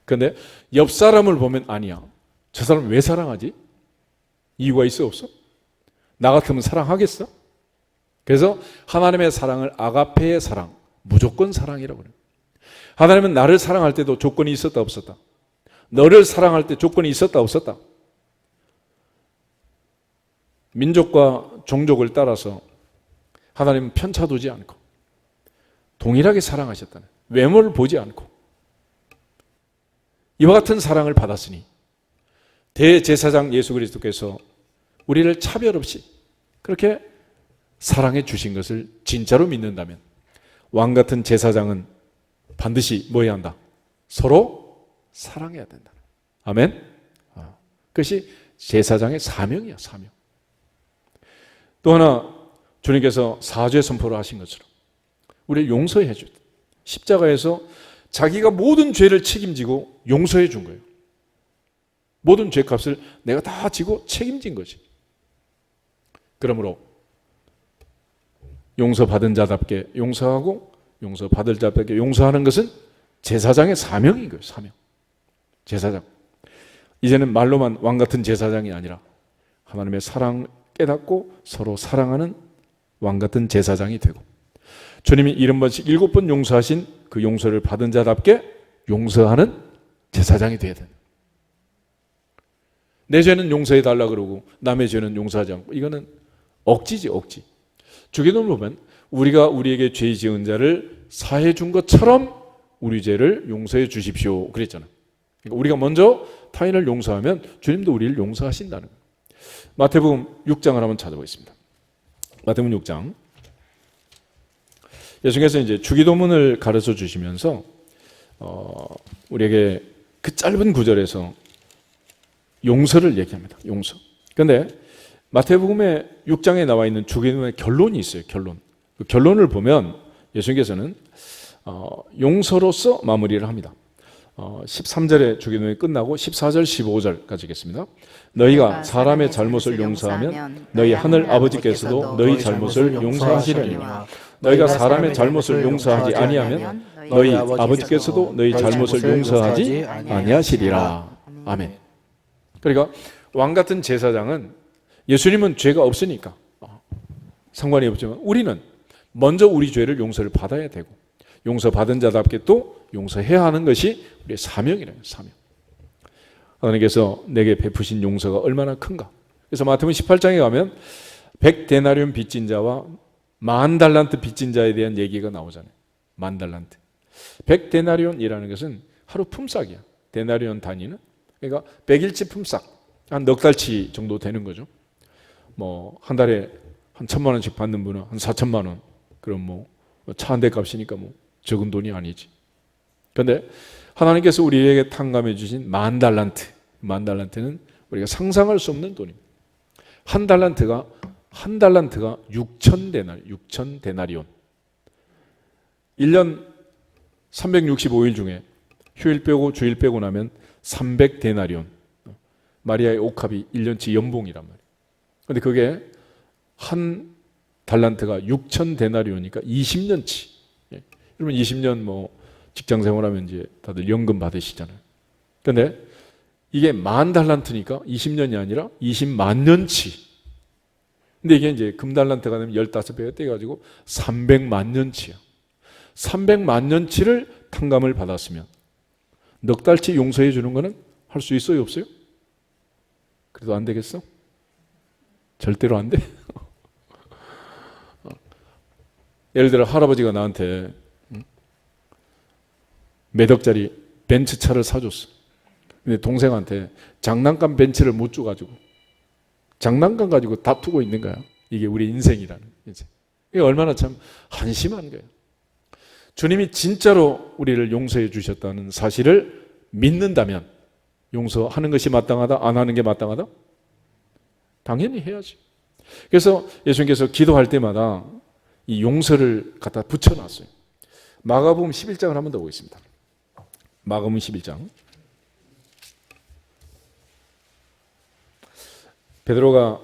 그런데 옆 사람을 보면 아니야. 저 사람 왜 사랑하지? 이유가 있어 없어? 나 같으면 사랑하겠어? 그래서 하나님의 사랑을 아가페의 사랑, 무조건 사랑이라고 그래요. 하나님은 나를 사랑할 때도 조건이 있었다 없었다? 너를 사랑할 때 조건이 있었다 없었다? 민족과 종족을 따라서 하나님은 편차두지 않고 동일하게 사랑하셨다는, 외모를 보지 않고 이와 같은 사랑을 받았으니 대제사장 예수 그리스도께서 우리를 차별 없이 그렇게 사랑해 주신 것을 진짜로 믿는다면 왕 같은 제사장은 반드시 뭐 해야 한다? 서로 사랑해야 된다. 아멘. 그것이 제사장의 사명이야, 사명. 또 하나 주님께서 사죄 선포를 하신 것처럼 우리를 용서해 줄 때 십자가에서 자기가 모든 죄를 책임지고 용서해 준 거예요. 모든 죄값을 내가 다 지고 책임진 거지. 그러므로 용서받은 자답게 용서하고 용서받을 자답게 용서하는 것은 제사장의 사명인 거예요. 사명. 제사장. 이제는 말로만 왕 같은 제사장이 아니라 하나님의 사랑 깨닫고 서로 사랑하는 왕 같은 제사장이 되고 주님이 70번씩 7번 용서하신 그 용서를 받은 자답게 용서하는 제사장이 되어야 된다. 내 죄는 용서해 달라 그러고 남의 죄는 용서하지 않고 이거는 억지지, 억지. 주기도를 보면 우리가 우리에게 죄 지은 자를 사해 준 것처럼 우리 죄를 용서해 주십시오 그랬잖아요. 그러니까 우리가 먼저 타인을 용서하면 주님도 우리를 용서하신다는 거예요. 마태복음 6장을 한번 찾아보겠습니다. 마태복음 6장. 예수님께서 이제 주기도문을 가르쳐 주시면서 우리에게 그 짧은 구절에서 용서를 얘기합니다. 용서. 그런데 마태복음의 6장에 나와 있는 주기도문의 결론이 있어요. 결론. 그 결론을 보면 예수님께서는 용서로서 마무리를 합니다. 13절의 주기도문이 끝나고 14절, 15절까지 있겠습니다. 너희가 사람의 잘못을 용서하면 너희 하늘 아버지께서도 너희 잘못을 용서하시려니와 너희가 사람의 잘못을 용서하지 아니하면 너희 아버지께서도 너희 잘못을 용서하지 아니하시리라. 아멘. 그러니까 왕 같은 제사장은 예수님은 죄가 없으니까 상관이 없지만 우리는 먼저 우리 죄를 용서를 받아야 되고 용서받은 자답게 또 용서해야 하는 것이 우리의 사명이라는 사명. 하나님께서 내게 베푸신 용서가 얼마나 큰가. 그래서 마태복음 18장에 가면 100데나리온 빚진 자와 10,000달란트 빚진 자에 대한 얘기가 나오잖아요. 10,000달란트. 100데나리온이라는 것은 하루 품삯이야. 데나리온 단위는. 그러니까 100일치 품삯. 한 넉 달치 정도 되는 거죠. 뭐 한 달에 한 1,000만 원씩 받는 분은 한 4,000만 원. 그럼 뭐 차 한 대 값이니까 뭐 적은 돈이 아니지. 그런데 하나님께서 우리에게 탕감해 주신 10,000달란트. 10,000달란트는 우리가 상상할 수 없는 돈입니다. 한 달란트가 6,000데나리온. 1년 365일 중에 휴일 빼고 주일 빼고 나면 300데나리온. 마리아의 옥합이 1년치 연봉이란 말이에요. 그런데 그게 한 달란트가 6,000데나리온이니까 20년치. 그러면 20년 뭐 직장 생활하면 이제 다들 연금 받으시잖아요. 그런데 이게 10,000달란트니까 20년이 아니라 20만 년치. 근데 이게 이제 금달란트가 되면 15배가 떼가지고 300만 년치야. 300만 년치를 탕감을 받았으면 넉 달치 용서해 주는 거는 할 수 있어요, 없어요? 그래도 안 되겠어? 절대로 안 돼. 예를 들어 할아버지가 나한테 몇 억짜리 벤츠차를 사줬어. 근데 동생한테 장난감 벤츠를 못 줘가지고 장난감 가지고 다투고 있는 거야. 이게 우리 인생이라는 인생. 이게 얼마나 참 한심한 거예요. 주님이 진짜로 우리를 용서해 주셨다는 사실을 믿는다면 용서하는 것이 마땅하다, 안 하는 게 마땅하다? 당연히 해야지. 그래서 예수님께서 기도할 때마다 이 용서를 갖다 붙여놨어요. 마가복음 11장을 한 번 더 보겠습니다. 마가복음 11장. 베드로가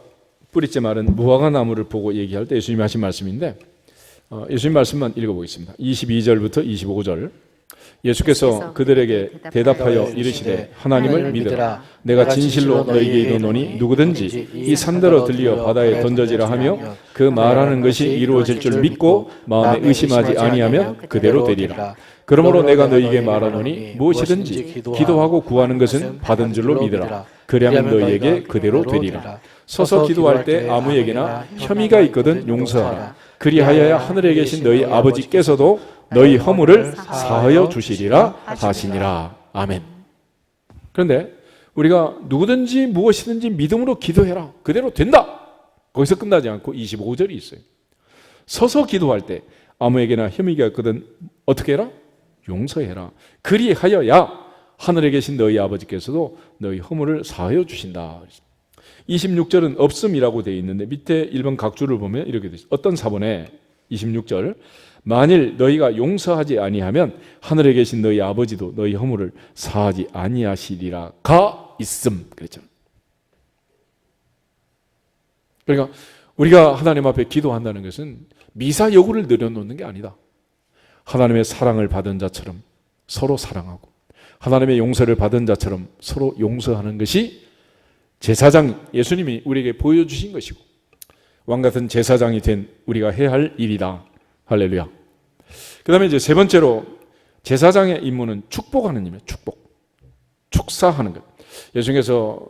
뿌리째 마른 무화과 나무를 보고 얘기할 때 예수님이 하신 말씀인데 예수님 말씀만 읽어보겠습니다. 22절부터 25절. 예수께서 그들에게 대답하여 이르시되 하나님을 믿으라. 내가 진실로 너희에게 이르노니 누구든지 이 산더러 들리어 바다에 던져지라 하며 그 말하는 것이 이루어질 줄 믿고 마음에 의심하지 아니하면 그대로 되리라. 그러므로 내가 너희에게 말하노니 무엇이든지 기도하고 구하는 것은 받은 줄로 믿으라. 그리하면 너희에게 그대로 되리라. 서서 기도할 때 아무에게나 혐의가 있거든 용서하라. 그리하여야 하늘에 계신 너희 아버지께서도 너희 허물을 사하여 주시리라 하시니라. 아멘. 그런데 우리가 누구든지 무엇이든지 믿음으로 기도해라. 그대로 된다. 거기서 끝나지 않고 25절이 있어요. 서서 기도할 때 아무에게나 혐의가 있거든 어떻게 해라? 용서해라. 그리하여야 하늘에 계신 너희 아버지께서도 너희 허물을 사하여 주신다. 26절은 없음이라고 되어 있는데 밑에 1번 각주를 보면 이렇게 되어 있어요. 어떤 사본에 26절 만일 너희가 용서하지 아니하면 하늘에 계신 너희 아버지도 너희 허물을 사하지 아니하시리라가 있음 그랬잖아요. 그러니까 우리가 하나님 앞에 기도한다는 것은 미사 여구를 늘여놓는 게 아니다. 하나님의 사랑을 받은 자처럼 서로 사랑하고 하나님의 용서를 받은 자처럼 서로 용서하는 것이 제사장 예수님이 우리에게 보여주신 것이고 왕같은 제사장이 된 우리가 해야 할 일이다. 할렐루야. 그 다음에 이제 세 번째로 제사장의 임무는 축복하는 일이에요. 축복. 축사하는 것. 예수님께서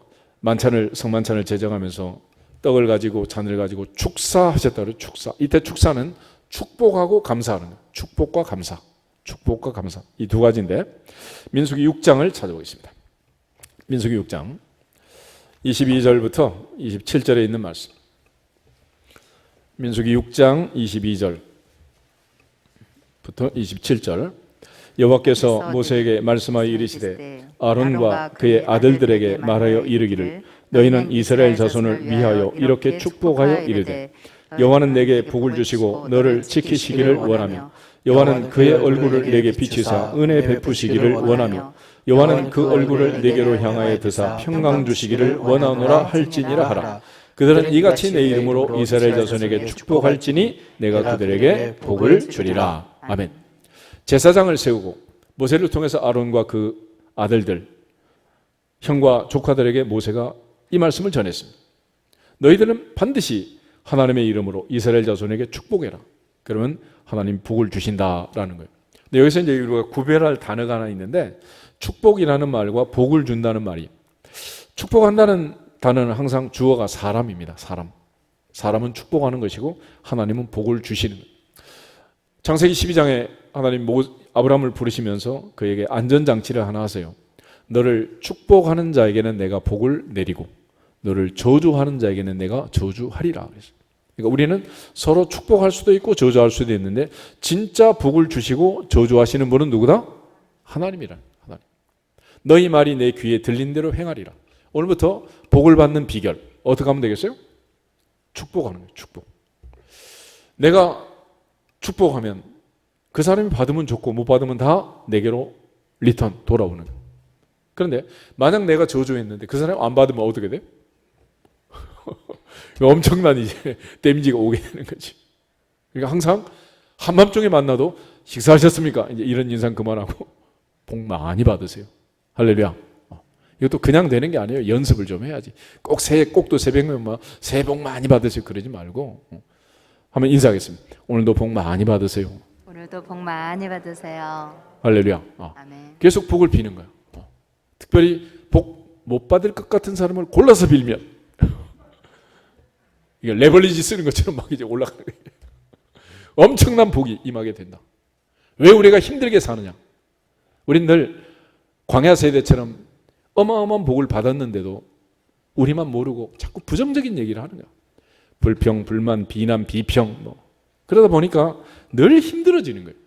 성만찬을 제정하면서 떡을 가지고 잔을 가지고 축사하셨다 그래요. 축사. 이때 축사는 축복하고 감사하는 거예요. 축복과 감사. 축복과 감사. 이 두 가지인데 민수기 6장을 찾아보겠습니다. 민수기 6장 22절부터 27절에 있는 말씀. 민수기 6장 22절부터 27절. 여호와께서 모세에게 말씀하여 이르시되 아론과 그의 아들들에게 말하여 이르기를 너희는 이스라엘 자손을 위하여 이렇게 축복하여 이르되 여호와는 내게 복을 주시고 너를 지키시기를 원하며 여호와는 그의 얼굴을 내게 비치사 은혜 베푸시기를 원하며 여호와는 그 얼굴을 내게로 향하여 드사 평강 주시기를 원하노라 할지니라 하라. 그들은 이같이 내 이름으로 이스라엘 자손에게 축복할지니 내가 그들에게 복을 주리라. 아멘. 제사장을 세우고 모세를 통해서 아론과 그 아들들 형과 조카들에게 모세가 이 말씀을 전했습니다. 너희들은 반드시 하나님의 이름으로 이스라엘 자손에게 축복해라. 그러면 하나님 복을 주신다라는 거예요. 근데 여기서 이제 우리가 구별할 단어가 하나 있는데 축복이라는 말과 복을 준다는 말이 축복한다는 단어는 항상 주어가 사람입니다. 사람은 축복하는 것이고 하나님은 복을 주시는 거예요. 창세기 12장에 하나님 아브라함을 부르시면서 그에게 안전장치를 하나 하세요. 너를 축복하는 자에게는 내가 복을 내리고 너를 저주하는 자에게는 내가 저주하리라. 그러니까 우리는 서로 축복할 수도 있고 저주할 수도 있는데 진짜 복을 주시고 저주하시는 분은 누구다? 하나님이라. 하나님. 너희 말이 내 귀에 들린 대로 행하리라. 오늘부터 복을 받는 비결 어떻게 하면 되겠어요? 축복하는 거예요. 축복. 내가 축복하면 그 사람이 받으면 좋고 못 받으면 다 내게로 리턴 돌아오는 거예요. 그런데 만약 내가 저주했는데 그 사람이 안 받으면 어떻게 돼? 엄청난 이제 데미지가 오게 되는 거지. 그러니까 항상 한밤중에 만나도 식사하셨습니까? 이제 이런 인상 그만하고 복 많이 받으세요. 할렐루야. 이것도 그냥 되는 게 아니에요. 연습을 좀 해야지. 꼭도 새벽면 막 새해 복 많이 받으세요. 그러지 말고 한번 인사하겠습니다. 오늘도 복 많이 받으세요. 오늘도 복 많이 받으세요. 할렐루야. 아멘. 계속 복을 비는 거예요. 특별히 복 못 받을 것 같은 사람을 골라서 빌면 이게 레버리지 쓰는 것처럼 막 이제 올라가는 거예요. 엄청난 복이 임하게 된다. 왜 우리가 힘들게 사느냐? 우린 늘 광야 세대처럼 어마어마한 복을 받았는데도 우리만 모르고 자꾸 부정적인 얘기를 하는 거야. 불평, 불만, 비난, 비평 그러다 보니까 늘 힘들어지는 거예요.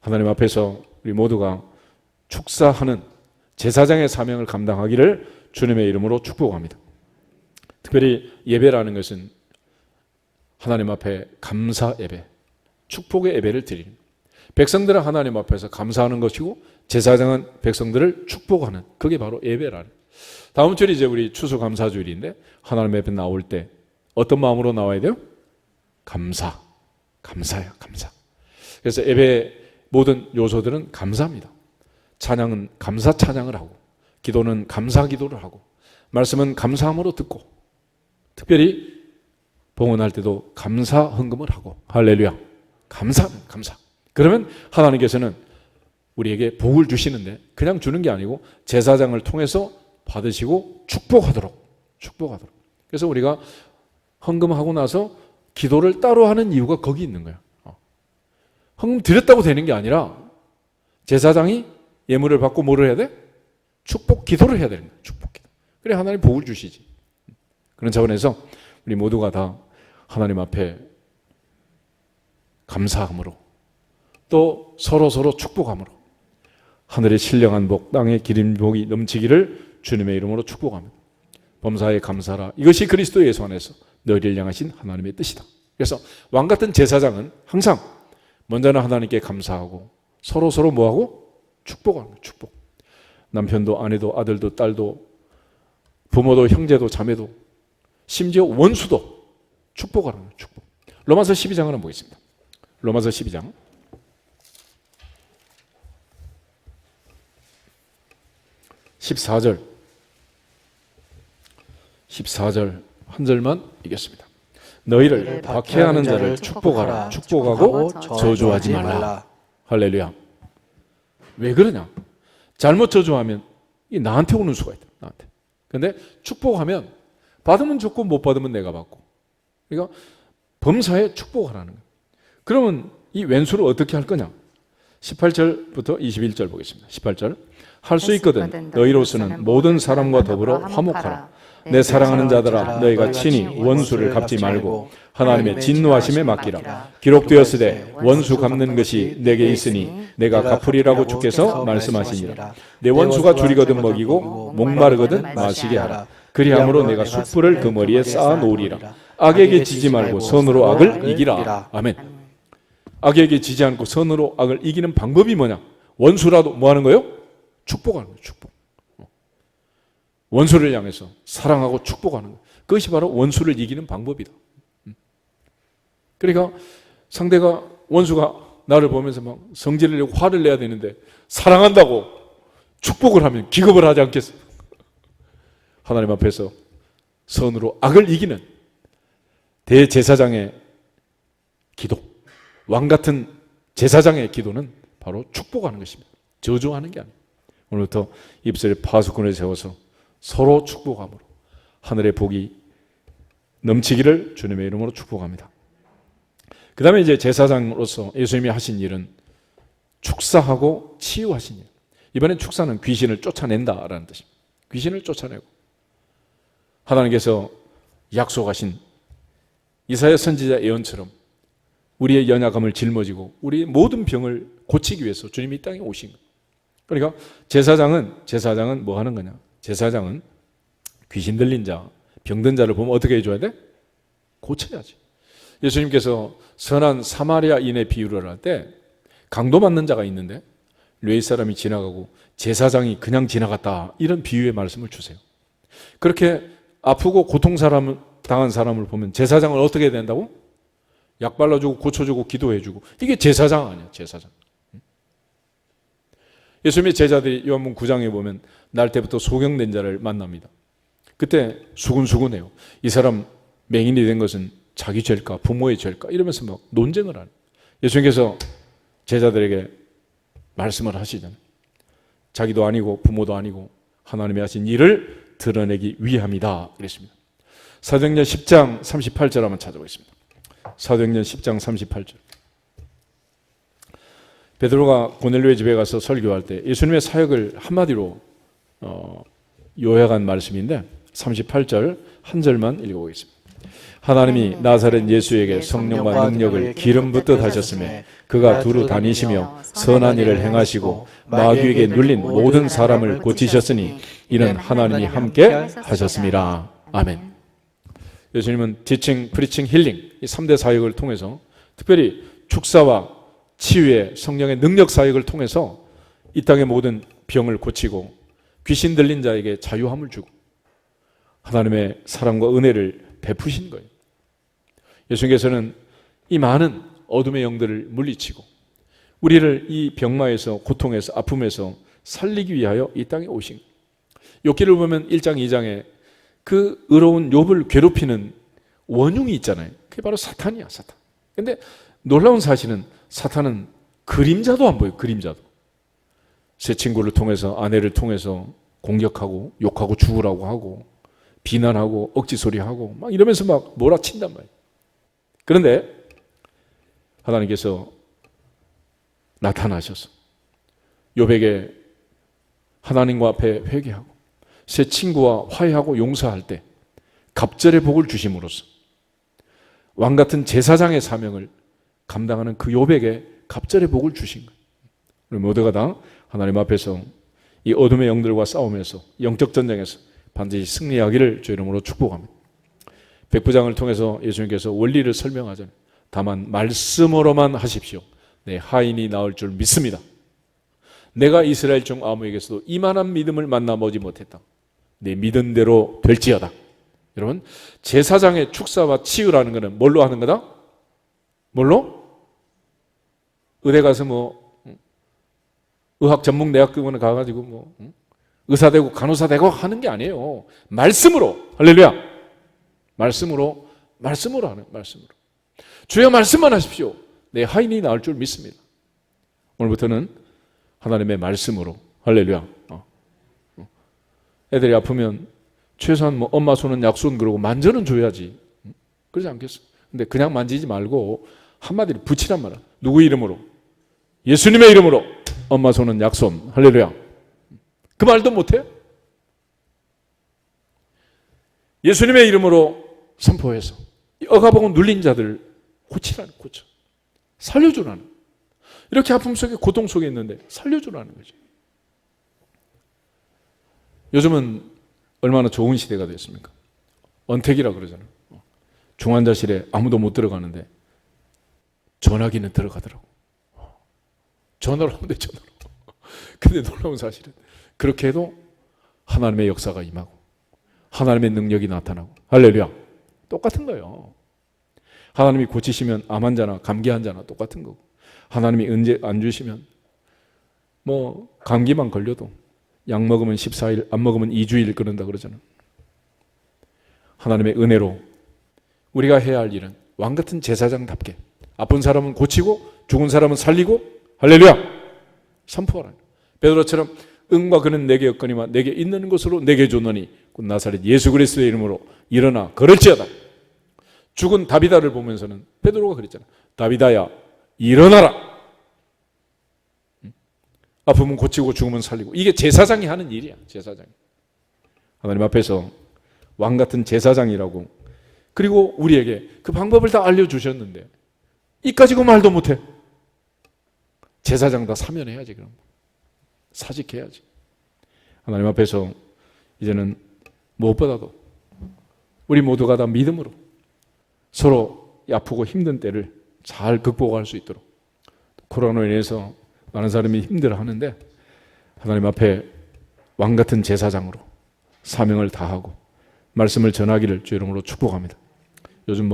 하나님 앞에서 우리 모두가 축사하는 제사장의 사명을 감당하기를 주님의 이름으로 축복합니다. 특별히 예배라는 것은 하나님 앞에 감사 예배, 축복의 예배를 드리는 거예요. 백성들은 하나님 앞에서 감사하는 것이고 제사장은 백성들을 축복하는 그게 바로 예배라는 거예요. 다음 주일이 이제 우리 추수감사주일인데 하나님 앞에 나올 때 어떤 마음으로 나와야 돼요? 감사예요. 감사. 그래서 예배 모든 요소들은 감사합니다. 찬양은 감사 찬양을 하고 기도는 감사 기도를 하고 말씀은 감사함으로 듣고 특별히 봉헌할 때도 감사 헌금을 하고 할렐루야. 감사. 그러면 하나님께서는 우리에게 복을 주시는데 그냥 주는 게 아니고 제사장을 통해서 받으시고 축복하도록. 그래서 우리가 헌금하고 나서 기도를 따로 하는 이유가 거기 있는 거야. 헌금 드렸다고 되는 게 아니라 제사장이 예물을 받고 뭐를 해야 돼? 축복 기도를 해야 되는 거야. 축복 기도. 그래 하나님 복을 주시지. 그런 차원에서 우리 모두가 다 하나님 앞에 감사함으로 또 서로 축복함으로 하늘의 신령한 복, 땅의 기름 복이 넘치기를 주님의 이름으로 축복합니다. 범사에 감사라. 이것이 그리스도 예수 안에서 너희를 향하신 하나님의 뜻이다. 그래서 왕 같은 제사장은 항상 먼저는 하나님께 감사하고 서로 뭐하고? 축복하는 거예요. 축복. 남편도 아내도 아들도 딸도 부모도 형제도 자매도 심지어 원수도 축복하는 거예요. 축복. 로마서 12장을 한번 보겠습니다. 로마서 12장 14절 한 절만 읽겠습니다. 너희를 박해하는 자를 축복하라. 축복하고 저주하지 말라. 할렐루야. 왜 그러냐? 잘못 저주하면 이 나한테 오는 수가 있다. 나한테. 근데 축복하면 받으면 좋고 못 받으면 내가 받고. 그러니까 범사에 축복하라는 거예요. 그러면 이 왼수를 어떻게 할 거냐? 18절부터 21절 보겠습니다. 18절. 할 수 있거든 너희로서는 모든 사람과 더불어 화목하라. 내 사랑하는 자들아 너희가 친히 원수를 갚지 말고 하나님의 진노하심에 맡기라. 기록되었으되 원수 갚는 것이 내게 있으니 내가 갚으리라고 주께서 말씀하시니라. 내 원수가 줄이거든 먹이고 목마르거든 마시게 하라. 그리함으로 내가 숯불을 그 머리에 쌓아 놓으리라. 악에게 지지 말고 선으로 악을 이기라. 아멘. 악에게 지지 않고 선으로 악을 이기는 방법이 뭐냐? 원수라도 뭐 하는 거예요? 축복하는 거예요. 축복. 원수를 향해서 사랑하고 축복하는 것. 그것이 바로 원수를 이기는 방법이다. 그러니까 상대가 원수가 나를 보면서 막 성질을 내고 화를 내야 되는데 사랑한다고 축복을 하면 기겁을 하지 않겠어? 하나님 앞에서 선으로 악을 이기는 대제사장의 기도, 왕 같은 제사장의 기도는 바로 축복하는 것입니다. 저주하는 게 아니에요. 오늘부터 입술에 파수꾼을 세워서 서로 축복함으로 하늘의 복이 넘치기를 주님의 이름으로 축복합니다. 그 다음에 이제 제사장으로서 예수님이 하신 일은 축사하고 치유하신 일. 이번엔 축사는 귀신을 쫓아낸다라는 뜻입니다. 귀신을 쫓아내고 하나님께서 약속하신 이사야 선지자 예언처럼 우리의 연약함을 짊어지고 우리의 모든 병을 고치기 위해서 주님이 이 땅에 오신 거예요. 그러니까 제사장은 뭐 하는 거냐? 제사장은 귀신 들린 자, 병든 자를 보면 어떻게 해줘야 돼? 고쳐야지. 예수님께서 선한 사마리아인의 비유를 할 때 강도 맞는 자가 있는데 뢰 사람이 지나가고 제사장이 그냥 지나갔다, 이런 비유의 말씀을 주세요. 그렇게 아프고 고통 당한 사람을 보면 제사장은 어떻게 해야 된다고? 약 발라주고 고쳐주고 기도해주고. 이게 제사장 아니야, 제사장. 예수님의 제자들이 요한복음 9장에 보면 날 때부터 소경된 자를 만납니다. 그때 수군수군해요. 이 사람 맹인이 된 것은 자기 죄일까 부모의 죄일까 이러면서 막 논쟁을 하는. 예수님께서 제자들에게 말씀을 하시잖아요. 자기도 아니고 부모도 아니고 하나님이 하신 일을 드러내기 위함이다 그랬습니다. 사도행전 10장 38절 한번 찾아보겠습니다. 사도행전 10장 38절. 베드로가 고넬료의 집에 가서 설교할 때 예수님의 사역을 한마디로 요약한 말씀인데 38절 한 절만 읽어보겠습니다. 하나님이 나사렛 예수에게 성령과 능력을 기름 붓듯 하셨으며 그가 두루 다니시며 선한 일을 행하시고 마귀에게 눌린 모든 사람을 고치셨으니 이는 하나님이 함께 하셨습니다. 아멘. 예수님은 티칭, 프리칭, 힐링 이 3대 사역을 통해서 특별히 축사와 치유의 성령의 능력 사역을 통해서 이 땅의 모든 병을 고치고 귀신 들린 자에게 자유함을 주고 하나님의 사랑과 은혜를 베푸신 거예요. 예수님께서는 이 많은 어둠의 영들을 물리치고 우리를 이 병마에서 고통에서 아픔에서 살리기 위하여 이 땅에 오신 거예요. 욥기를 보면 1장 2장에 그 의로운 욥을 괴롭히는 원흉이 있잖아요. 그게 바로 사탄이야, 사탄. 근데 놀라운 사실은 사탄은 그림자도 안 보여요. 그림자도. 새 친구를 통해서 아내를 통해서 공격하고 욕하고 죽으라고 하고 비난하고 억지소리하고 막 이러면서 막 몰아친단 말이에요. 그런데 하나님께서 나타나셔서 욥에게 하나님과 앞에 회개하고 새 친구와 화해하고 용서할 때 갑절의 복을 주심으로써 왕같은 제사장의 사명을 감당하는 그 욥에게 갑절의 복을 주신 거예요. 우리 모두가 다 하나님 앞에서 이 어둠의 영들과 싸우면서 영적 전쟁에서 반드시 승리하기를 주 이름으로 축복합니다. 백부장을 통해서 예수님께서 원리를 설명하잖아요. 다만 말씀으로만 하십시오. 내 하인이 나올 줄 믿습니다. 내가 이스라엘 중 아무에게서도 이만한 믿음을 만나보지 못했다. 내 믿은 대로 될지어다. 여러분, 제사장의 축사와 치유라는 것은 뭘로 하는 거다? 뭘로? 의대 가서 의학 전문 대학교에 가가지고 의사 되고 간호사 되고 하는 게 아니에요. 말씀으로. 할렐루야. 말씀으로 하는, 말씀으로. 주여 말씀만 하십시오. 내 하인이 나을 줄 믿습니다. 오늘부터는 하나님의 말씀으로. 할렐루야. 애들이 아프면 최소한 엄마 손은 약손 그러고 만져는 줘야지. 그러지 않겠어? 근데 그냥 만지지 말고 한마디로 붙이란 말이야. 누구 이름으로? 예수님의 이름으로 엄마 손은 약손. 할렐루야. 그 말도 못해? 예수님의 이름으로 선포해서 억압하고 눌린 자들 고치라는, 고쳐. 살려주라는. 이렇게 아픔 속에 고통 속에 있는데 살려주라는 거지. 요즘은 얼마나 좋은 시대가 됐습니까? 언택이라 그러잖아요. 중환자실에 아무도 못 들어가는데 전화기는 들어가더라고. 전화로 하면 돼, 전화로. 근데 놀라운 사실은 그렇게 해도 하나님의 역사가 임하고 하나님의 능력이 나타나고. 할렐루야. 똑같은 거예요. 하나님이 고치시면 암 환자나 감기 환자나 똑같은 거고, 하나님이 은혜 안 주시면 감기만 걸려도 약 먹으면 14일, 안 먹으면 2주일 그런다 그러잖아요. 하나님의 은혜로 우리가 해야 할 일은 왕같은 제사장답게 아픈 사람은 고치고 죽은 사람은 살리고, 할렐루야, 선포하라. 베드로처럼 은과 금은 내게 없거니와 내게 있는 것으로 내게 주노니 곧 나사렛 예수 그리스도의 이름으로 일어나 걸을지어다. 죽은 다비다를 보면서는 베드로가 그랬잖아. 다비다야 일어나라. 아프면 고치고 죽으면 살리고. 이게 제사장이 하는 일이야. 제사장이. 하나님 앞에서 왕같은 제사장이라고. 그리고 우리에게 그 방법을 다 알려주셨는데 이까지고 말도 못해. 제사장 다 사면해야지. 그럼 사직해야지. 하나님 앞에서 이제는 무엇보다도 우리 모두가 다 믿음으로 서로 아프고 힘든 때를 잘 극복할 수 있도록. 코로나로 인해서 많은 사람이 힘들어하는데 하나님 앞에 왕같은 제사장으로 사명을 다하고 말씀을 전하기를 주 이름으로 축복합니다. 요즘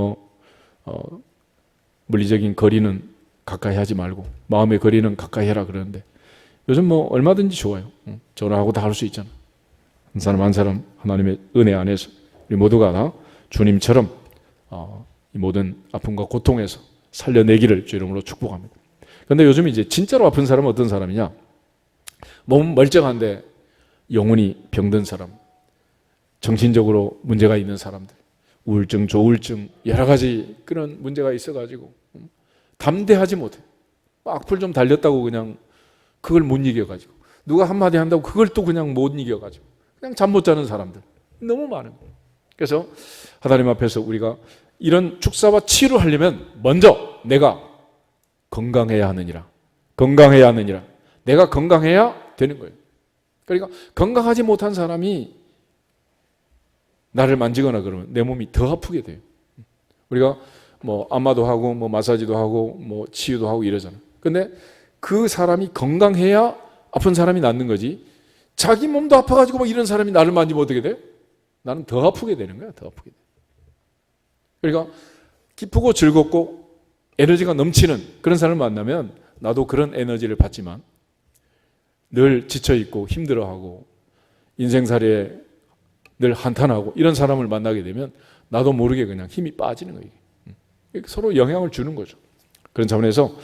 물리적인 거리는 가까이 하지 말고 마음의 거리는 가까이 해라 그러는데 요즘 얼마든지 좋아요. 전화하고 다 할 수 있잖아. 한 사람 한 사람 하나님의 은혜 안에서 우리 모두가 다 주님처럼 이 모든 아픔과 고통에서 살려내기를 주 이름으로 축복합니다. 그런데 요즘 이제 진짜로 아픈 사람은 어떤 사람이냐? 몸은 멀쩡한데 영혼이 병든 사람, 정신적으로 문제가 있는 사람들, 우울증, 조울증 여러 가지 그런 문제가 있어가지고 담대하지 못해. 악플 좀 달렸다고 그냥 그걸 못 이겨가지고 누가 한마디 한다고 그걸 또 그냥 못 이겨가지고 그냥 잠 못 자는 사람들 너무 많은 거예요. 그래서 하나님 앞에서 우리가 이런 축사와 치유를 하려면 먼저 내가 건강해야 하느니라. 건강해야 하느니라. 내가 건강해야 되는 거예요. 그러니까 건강하지 못한 사람이 나를 만지거나 그러면 내 몸이 더 아프게 돼요. 우리가 안마도 하고 마사지도 하고 치유도 하고 이러잖아. 근데 그 사람이 건강해야 아픈 사람이 낫는 거지. 자기 몸도 아파가지고 이런 사람이 나를 만지면 어떻게 돼? 나는 더 아프게 되는 거야. 더 아프게 돼. 그러니까 기쁘고 즐겁고 에너지가 넘치는 그런 사람을 만나면 나도 그런 에너지를 받지만 늘 지쳐있고 힘들어하고 인생살이에 늘 한탄하고 이런 사람을 만나게 되면 나도 모르게 그냥 힘이 빠지는 거예요. 서로 영향을 주는 거죠. 그런 차원에서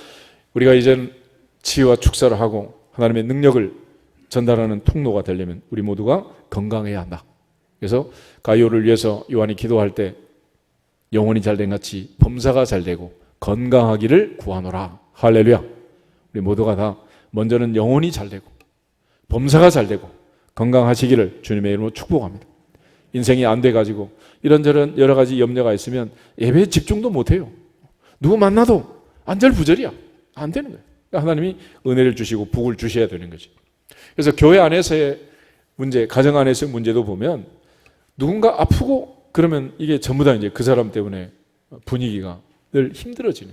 우리가 이제는 치유와 축사를 하고 하나님의 능력을 전달하는 통로가 되려면 우리 모두가 건강해야 한다. 그래서 가이오를 위해서 요한이 기도할 때 영혼이 잘된 같이 범사가 잘되고 건강하기를 구하노라. 할렐루야. 우리 모두가 다 먼저는 영혼이 잘되고 범사가 잘되고 건강하시기를 주님의 이름으로 축복합니다. 인생이 안 돼가지고 이런저런 여러 가지 염려가 있으면 예배에 집중도 못해요. 누구 만나도 안절부절이야. 안 되는 거예요. 하나님이 은혜를 주시고 복을 주셔야 되는 거지. 그래서 교회 안에서의 문제, 가정 안에서의 문제도 보면 누군가 아프고 그러면 이게 전부 다 이제 그 사람 때문에 분위기가 늘 힘들어져.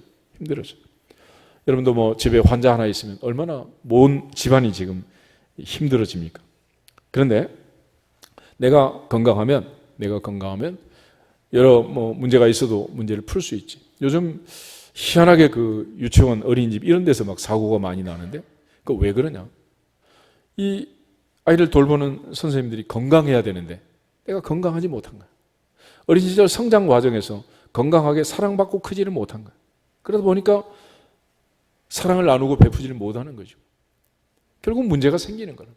여러분도 뭐 집에 환자 하나 있으면 얼마나 온 집안이 지금 힘들어집니까? 그런데 내가 건강하면 여러 뭐 문제가 있어도 문제를 풀 수 있지. 요즘 희한하게 그 유치원, 어린이집 이런 데서 막 사고가 많이 나는데 그 왜 그러냐? 이 아이를 돌보는 선생님들이 건강해야 되는데 내가 건강하지 못한 거야. 어린 시절 성장 과정에서 건강하게 사랑받고 크지를 못한 거야. 그러다 보니까 사랑을 나누고 베푸지를 못하는 거죠. 결국 문제가 생기는 거야.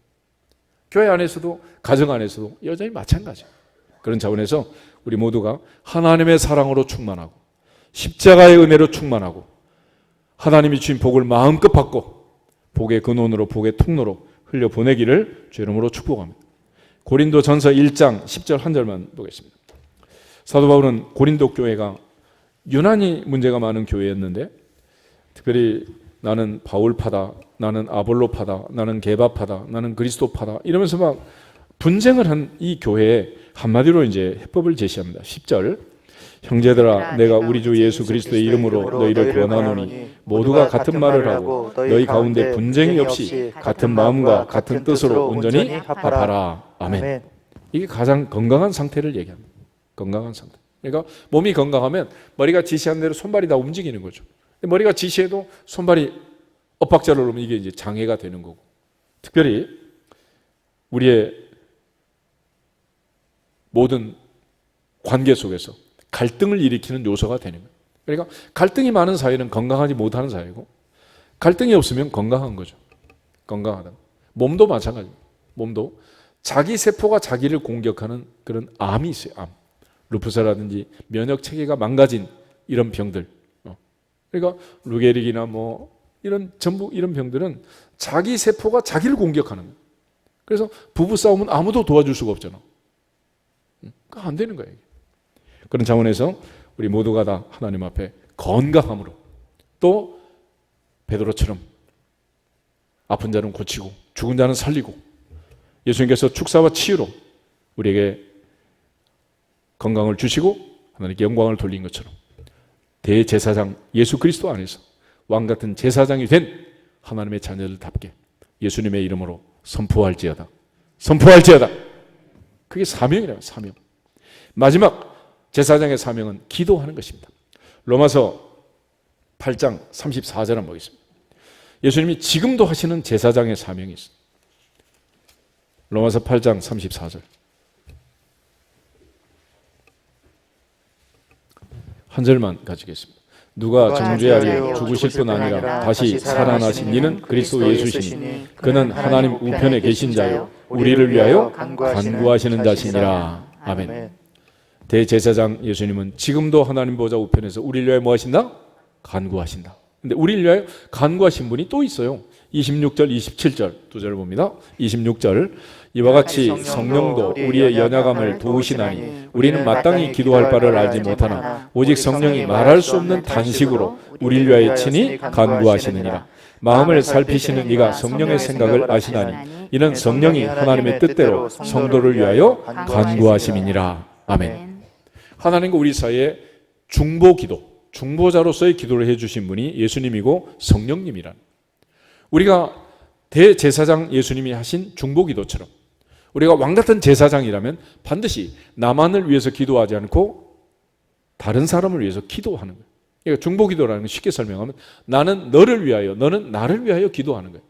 교회 안에서도 가정 안에서도 여전히 마찬가지야. 그런 차원에서 우리 모두가 하나님의 사랑으로 충만하고 십자가의 은혜로 충만하고 하나님이 주신 복을 마음껏 받고 복의 근원으로 복의 통로로 흘려보내기를 주 이름으로 축복합니다. 고린도전서 1장 10절 한 절만 보겠습니다. 사도 바울은 고린도 교회가 유난히 문제가 많은 교회였는데 특별히 나는 바울파다, 나는 아볼로파다, 나는 게바파다, 나는 그리스도파다 이러면서 막 분쟁을 한 이 교회에 한마디로 이제 해법을 제시합니다. 10절 형제들아 내가 우리 주 예수 그리스도의 이름으로 너희를 구원하노니 모두가 같은 말을 하고 너희 가운데 분쟁이 없이 같은 마음과 같은 뜻으로 온전히 합하라. 아멘. 이게 가장 건강한 상태를 얘기합니다. 건강한 상태. 그러니까 몸이 건강하면 머리가 지시한 대로 손발이 다 움직이는 거죠. 머리가 지시해도 손발이 엇박자를 놓으면 이게 이제 장애가 되는 거고. 특별히 우리의 모든 관계 속에서 갈등을 일으키는 요소가 되는 거예요. 그러니까 갈등이 많은 사회는 건강하지 못하는 사회고 갈등이 없으면 건강한 거죠. 건강하다. 몸도 마찬가지입니다. 몸도 자기 세포가 자기를 공격하는 그런 암이 있어요. 암. 루푸스라든지 면역 체계가 망가진 이런 병들. 그러니까 루게릭이나 뭐 이런 전부 이런 병들은 자기 세포가 자기를 공격하는 거예요. 그래서 부부 싸움은 아무도 도와줄 수가 없잖아. 그러니까 안 되는 거예요. 그런 차원에서 우리 모두가 다 하나님 앞에 건강함으로 또 베드로처럼 아픈 자는 고치고 죽은 자는 살리고 예수님께서 축사와 치유로 우리에게 건강을 주시고 하나님께 영광을 돌린 것처럼 대제사장 예수 그리스도 안에서 왕같은 제사장이 된 하나님의 자녀들답게 예수님의 이름으로 선포할지어다. 그게 사명이라고. 사명. 마지막 제사장의 사명은 기도하는 것입니다. 로마서 8장 34절 한번 보겠습니다. 예수님이 지금도 하시는 제사장의 사명이 있습니다. 로마서 8장 34절. 한 절만 가지겠습니다. 누가 정죄하리요 죽으실 뿐 아니라 다시 살아나신 이는 그리스도 예수시니 그는 하나님 우편에 계신 자요 우리를 위하여 간구하시는 자시니라. 아멘. 대제사장 예수님은 지금도 하나님 보좌 우편에서 우리를 위하여 뭐 하신다? 간구하신다. 근데 우리를 위하여 간구하신 분이 또 있어요. 26절, 27절 두 절을 봅니다. 26절 이와 같이 성령도 우리의 연약함을 도우시나니 우리는 마땅히 기도할 바를 알지 못하나 오직 성령이 말할 수 없는 단식으로 우리를 위하여 친히 간구하시느니라. 마음을 살피시는 이가 성령의 생각을 아시나니 이는 성령이 하나님의 뜻대로 성도를 위하여 간구하심이니라. 아멘. 하나님과 우리 사이에 중보기도, 중보자로서의 기도를 해주신 분이 예수님이고 성령님이란. 우리가 대제사장 예수님이 하신 중보기도처럼 우리가 왕같은 제사장이라면 반드시 나만을 위해서 기도하지 않고 다른 사람을 위해서 기도하는 거예요. 그러니까 중보기도라는 걸 쉽게 설명하면 나는 너를 위하여, 너는 나를 위하여 기도하는 거예요.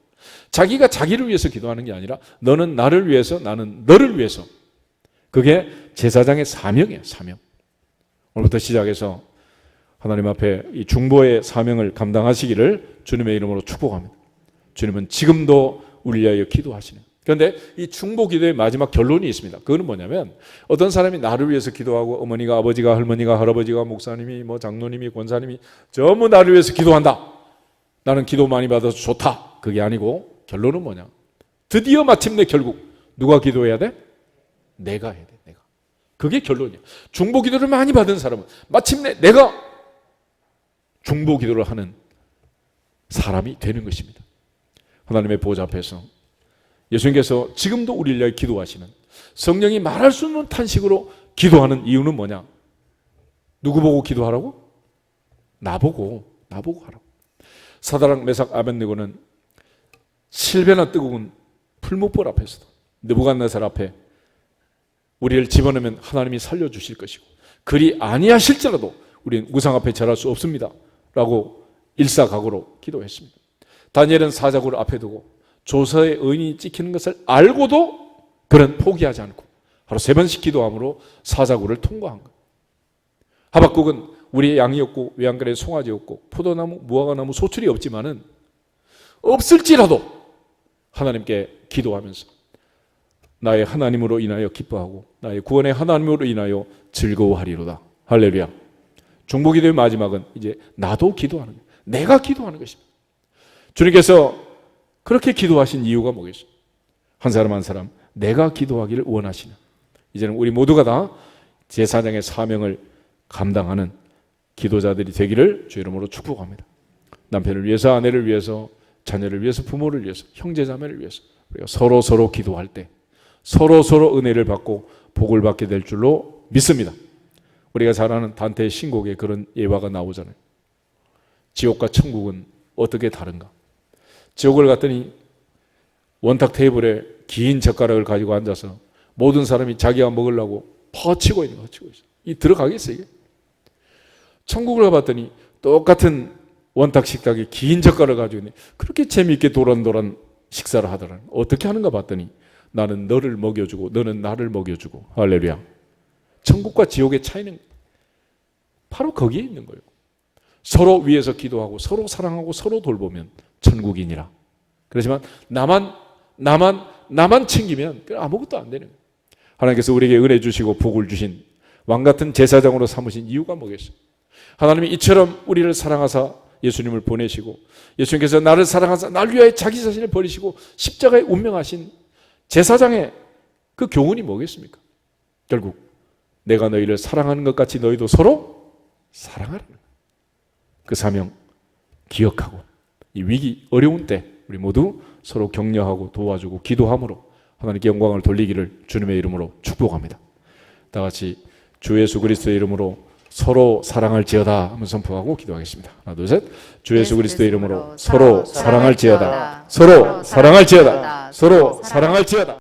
자기가 자기를 위해서 기도하는 게 아니라 너는 나를 위해서, 나는 너를 위해서. 그게 제사장의 사명이에요. 사명. 오늘부터 시작해서 하나님 앞에 이 중보의 사명을 감당하시기를 주님의 이름으로 축복합니다. 주님은 지금도 우리 위하여 기도하시는. 그런데 이 중보 기도의 마지막 결론이 있습니다. 그거는 뭐냐면 어떤 사람이 나를 위해서 기도하고 어머니가 아버지가 할머니가 할아버지가 목사님이 뭐 장로님이 권사님이 전부 나를 위해서 기도한다. 나는 기도 많이 받아서 좋다. 그게 아니고 결론은 뭐냐? 드디어 마침내 결국 누가 기도해야 돼? 내가 해야 돼. 내가. 그게 결론이야. 중보 기도를 많이 받은 사람은 마침내 내가 중보 기도를 하는 사람이 되는 것입니다. 하나님의 보좌 앞에서 예수님께서 지금도 우리를 위하여 기도하시는, 성령이 말할 수 없는 탄식으로 기도하는 이유는 뭐냐? 누구 보고 기도하라고? 나보고 하라고. 사드락 메삭 아벳느고는 실베나 뜨거운 풀무불 앞에서도 느부갓네살 앞에 우리를 집어넣으면 하나님이 살려주실 것이고, 그리 아니하실지라도 우리는 우상 앞에 절할 수 없습니다 라고 일사각오로 기도했습니다. 다니엘은 사자굴을 앞에 두고 조서의 의인이 찍히는 것을 알고도 그는 포기하지 않고 하루 3번씩 기도함으로 사자굴을 통과한 거예요. 하박국은 우리의 양이 없고 외양간에 송아지 없고 포도나무, 무화과나무, 소출이 없지만은 없을지라도 하나님께 기도하면서 나의 하나님으로 인하여 기뻐하고 나의 구원의 하나님으로 인하여 즐거워하리로다. 할렐루야. 중보기도의 마지막은 이제 나도 기도하는 거예요. 내가 기도하는 것입니다. 주님께서 그렇게 기도하신 이유가 뭐겠어요? 한 사람 한 사람 내가 기도하기를 원하시는, 이제는 우리 모두가 다 제사장의 사명을 감당하는 기도자들이 되기를 주 이름으로 축복합니다. 남편을 위해서, 아내를 위해서, 자녀를 위해서, 부모를 위해서, 형제자매를 위해서 우리가 서로 기도할 때 서로 은혜를 받고 복을 받게 될 줄로 믿습니다. 우리가 잘 아는 단테의 신곡에 그런 예화가 나오잖아요. 지옥과 천국은 어떻게 다른가? 지옥을 갔더니 원탁 테이블에 긴 젓가락을 가지고 앉아서 모든 사람이 자기가 먹으려고 퍼치고 있는 거, 퍼치고 있어요. 이 들어가겠어요, 이게? 천국을 가봤더니 똑같은 원탁 식탁에 긴 젓가락을 가지고 있네. 그렇게 재미있게 도란도란 식사를 하더라는. 어떻게 하는가 봤더니 나는 너를 먹여주고 너는 나를 먹여주고. 할렐루야. 천국과 지옥의 차이는 바로 거기에 있는 거예요. 서로 위해서 기도하고 서로 사랑하고 서로 돌보면 천국이니라. 그렇지만 나만 챙기면 아무것도 안 되는 거예요. 하나님께서 우리에게 은혜 주시고 복을 주신 왕같은 제사장으로 삼으신 이유가 뭐겠어요? 하나님이 이처럼 우리를 사랑하사 예수님을 보내시고, 예수님께서 나를 사랑하사 날 위하여 자기 자신을 버리시고 십자가에 운명하신 제사장의 그 교훈이 뭐겠습니까? 결국 내가 너희를 사랑하는 것 같이 너희도 서로 사랑하라는 거예요. 그 사명 기억하고 이 위기 어려운 때 우리 모두 서로 격려하고 도와주고 기도함으로 하나님께 영광을 돌리기를 주님의 이름으로 축복합니다. 다 같이 주 예수 그리스도의 이름으로 서로 사랑할지어다 하면 선포하고 기도하겠습니다. 하나 둘 셋. 주 예수 그리스도의 이름으로 서로 사랑할지어다. 서로 사랑할지어다. 서로 사랑할지어다.